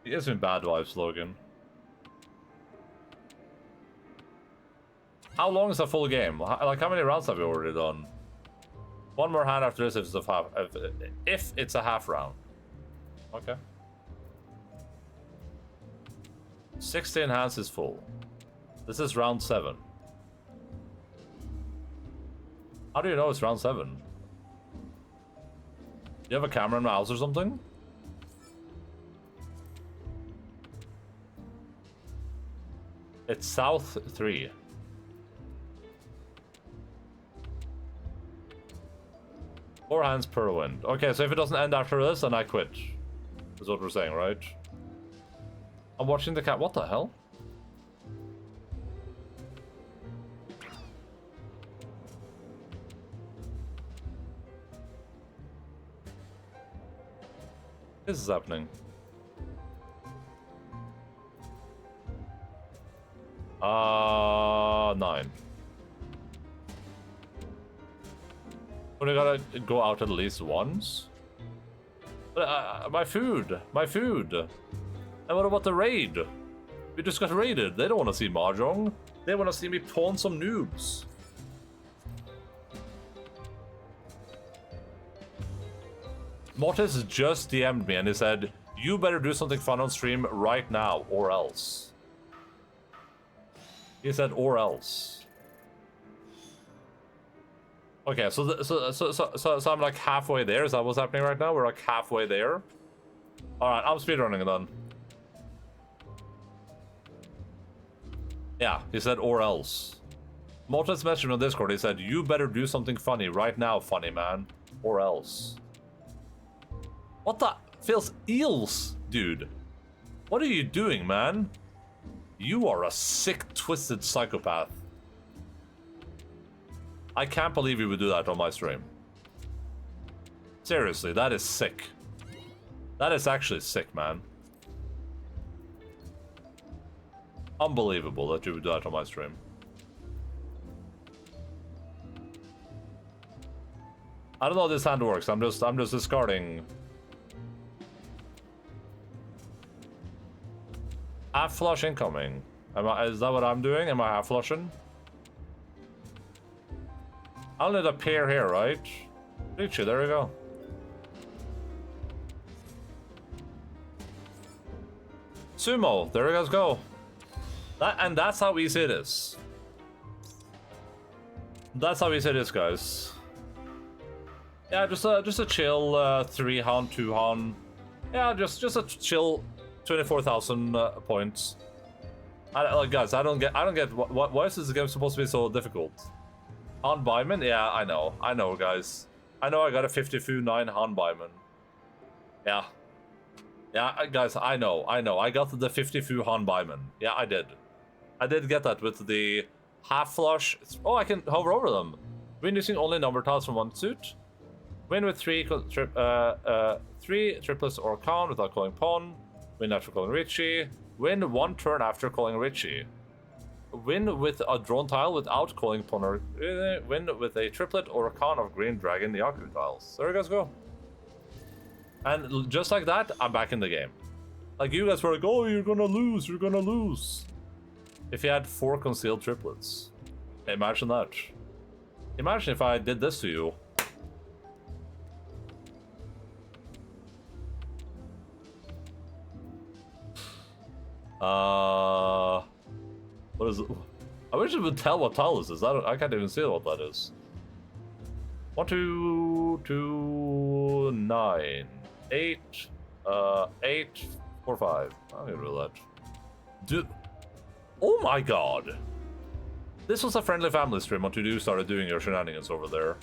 [SPEAKER 1] It gives me bad vibes, Logan. How long is a full game? Like, how many rounds have you already done? One more hand after this if it's a half round. Okay. 16 hands is full. This is round 7. How do you know it's round 7? Do you have a camera and mouse or something? It's South 3. Four hands per wind. Okay, so if it doesn't end after this, then I quit. Is what we're saying, right? I'm watching the cat. What the hell? This is happening. 9. Only gotta go out at least once. But, my food. And what about the raid? We just got raided. They don't want to see Mahjong. They want to see me pawn some noobs. Mortis just DM'd me and he said, "You better do something fun on stream right now, or else." He said, "Or else." Okay, so I'm like halfway there. Is that what's happening right now? We're like halfway there. All right, I'm speedrunning it then. Yeah, he said, "Or else." Mortis messaged me on Discord. He said, "You better do something funny right now, funny man, or else." What the? Feels eels, dude. What are you doing, man? You are a sick, twisted psychopath. I can't believe you would do that on my stream. Seriously, that is sick. That is actually sick, man. Unbelievable that you would do that on my stream. I don't know how this hand works. I'm just discarding. Half flush incoming. Is that what I'm doing? Am I half flushing? I'll need a pair here, right? Richie, there we go. Sumo, there you guys go. And that's how easy it is. That's how easy it is, guys. Yeah, just a chill 3 Han, 2 Han. Yeah, just a chill 24,000 points. Guys, I don't get why is this game supposed to be so difficult? Han Baiman? Yeah, I know, guys. I know I got a 50-9 Han Baiman. Yeah. Yeah, guys, I know. I got the 50 Han Baiman. Yeah, I did. I did get that with the half flush. Oh, I can hover over them. Win using only number tiles from one suit. Win with 3 triplets or con without calling pawn. Win after calling Richie. Win 1 turn after calling Richie. Win with a drawn tile without calling pawn or win with a triplet or a con of green dragon Yaku tiles. There you guys go. And just like that, I'm back in the game. Like you guys were like, oh, you're gonna lose. If you had 4 concealed triplets. Imagine that. Imagine if I did this to you. What is it? I wish it would tell what tile this is. I can't even see what that is. 1, 2, 2, 9, 8, 8, 4, 5. I'm gonna do that. Dude. Oh my god. This was a friendly family stream until you started doing your shenanigans over there.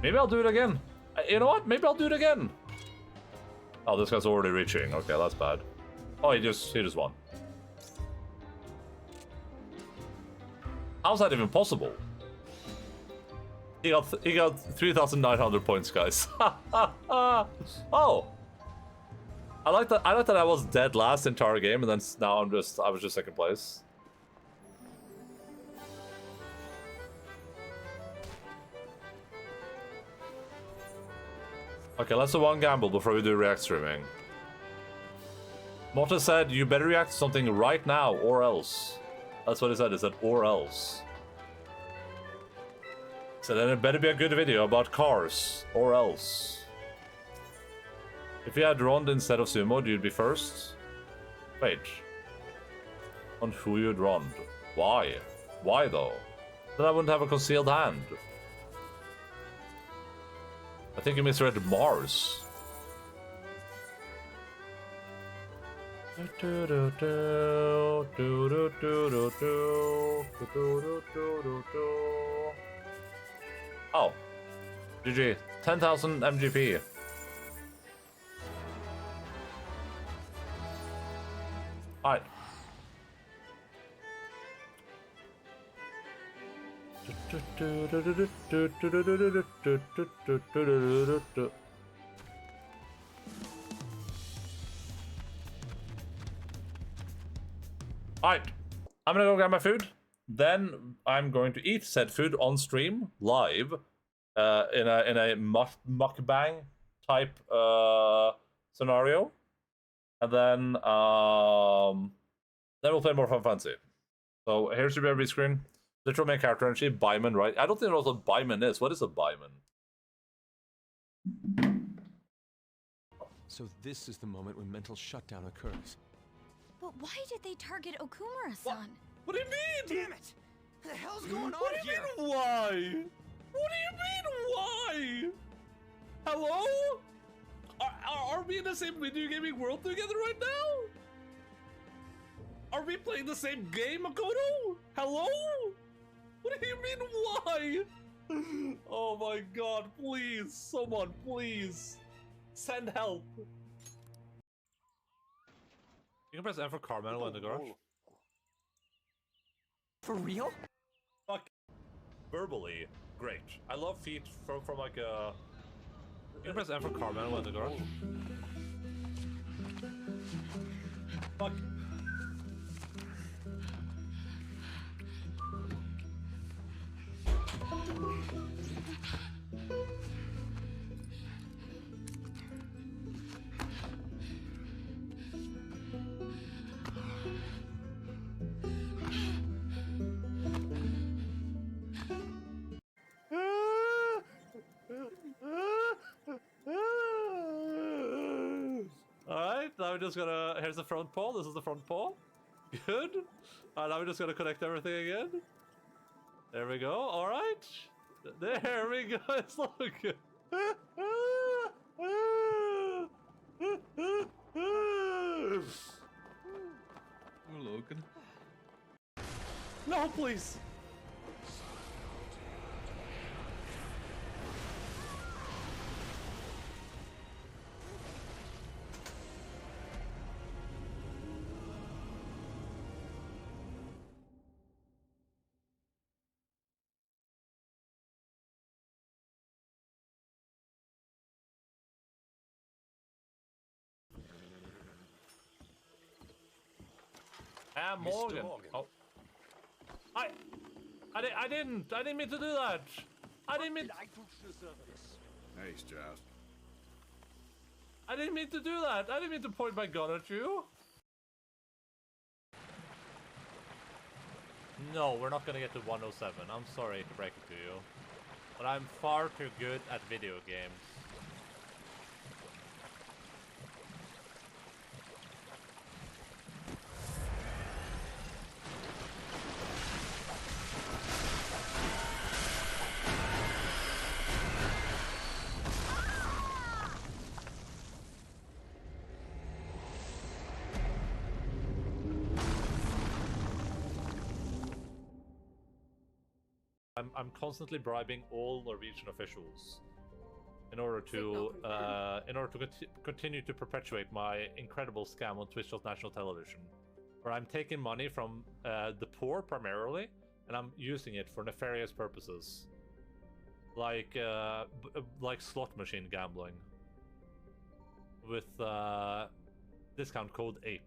[SPEAKER 1] Maybe I'll do it again. You know what? Maybe I'll do it again. Oh, this guy's already reaching. Okay, that's bad. Oh, he just won. How's that even possible? He got 3,900 points, guys. Oh, I like that. I like that I was dead last entire game, and then now I was just second place. Okay, let's do one gamble before we do react streaming. Morta said, you better react to something right now, or else. That's what he said, he said, or else. So then it better be a good video about cars, or else. If you had Rond instead of Sumo, you'd be first? Wait. On who you'd Rond? Why? Why though? Then I wouldn't have a concealed hand. I think you misread Mars. Oh, GG, 10,000 MGP. Alright. Alright, I'm gonna go grab my food. Then I'm going to eat said food on stream, live, in a mukbang type scenario. And then we'll play more Fun Fancy. So here's your baby screen. Literal main character energy, Byman, right? I don't think I know what Byman is. What is a Byman?
[SPEAKER 10] So this is the moment when mental shutdown occurs.
[SPEAKER 12] But why did they target Okumura-san?
[SPEAKER 1] What do you mean?
[SPEAKER 3] Damn it! What the hell's going on
[SPEAKER 1] What do you
[SPEAKER 3] here?
[SPEAKER 1] mean, why? What do you mean, why? Hello? Are we in the same video gaming world together right now? Are we playing the same game, Makoto? Hello? What do you mean, why? Oh my god, please, someone, please. Send help. You can press N for car manual in the garage.
[SPEAKER 3] For real?
[SPEAKER 1] Fuck. Verbally, great. I love feet from like a... You can press N for car manual in the garage. Fuck. Alright, now we're just gonna... Here's the front paw. This is the front paw. Good. Alright, now we're just gonna connect everything again. There we go. Alright. There we go. It's looking.
[SPEAKER 3] Logan.
[SPEAKER 1] No, please. Morgan. Oh. I didn't mean to do that. I didn't mean.
[SPEAKER 8] Nice, Joust.
[SPEAKER 1] I didn't mean to do that. I didn't mean to point my gun at you. No, we're not gonna get to 107. I'm sorry to break it to you, but I'm far too good at video games. I'm constantly bribing all Norwegian officials in order to continue to perpetuate my incredible scam on Twitch national television, where I'm taking money from the poor primarily, and I'm using it for nefarious purposes, like slot machine gambling with discount code APE.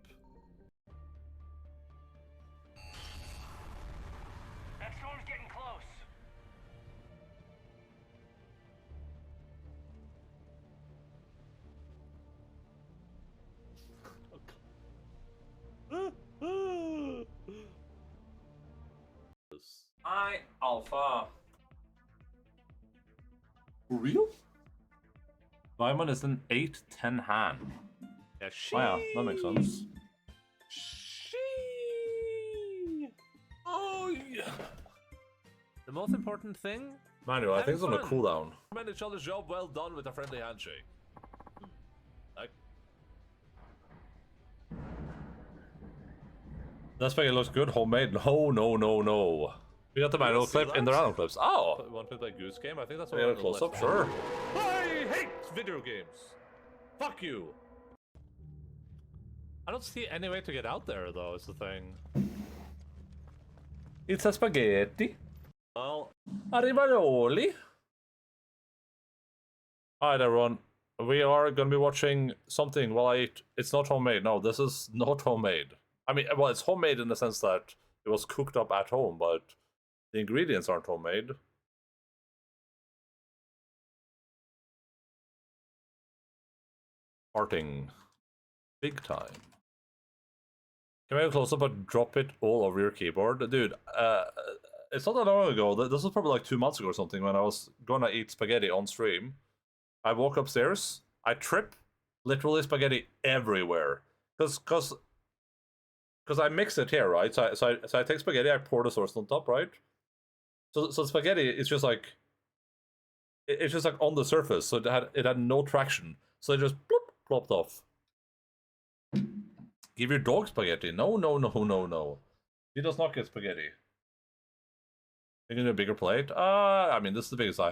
[SPEAKER 1] I Alpha. For real? Diamond is an 8-10 hand. Yeah, wow, that makes sense. Oh yeah. The most important thing. Manuel, I think it's on a cooldown. Each other's job well done with a friendly handshake. Like. That spaghetti looks good, homemade. No, no, no, no. We got the manual clip in the random clips. Oh! You want to play Goose Game? I think that's what we close up, sure. I hate video games! Fuck you! I don't see any way to get out there, though, is the thing. It's a spaghetti. Well, arrivederci. Alright, everyone. We are gonna be watching something while I eat. It's not homemade. No, this is not homemade. I mean, well, it's homemade in the sense that it was cooked up at home, but the ingredients aren't homemade. Farting. Big time. Can we have a close up and drop it all over your keyboard? Dude, it's not that long ago. This was probably like 2 months ago or something when I was gonna eat spaghetti on stream. I walk upstairs, I trip, literally spaghetti everywhere. Cause I mix it here, right? So I take spaghetti, I pour the sauce on top, right? So spaghetti is just like it's just like on the surface, so it had no traction. So it just bloop, plopped off. Give your dog spaghetti. No, no, no, no, no. He does not get spaghetti. You can do a bigger plate? I mean, this is the biggest I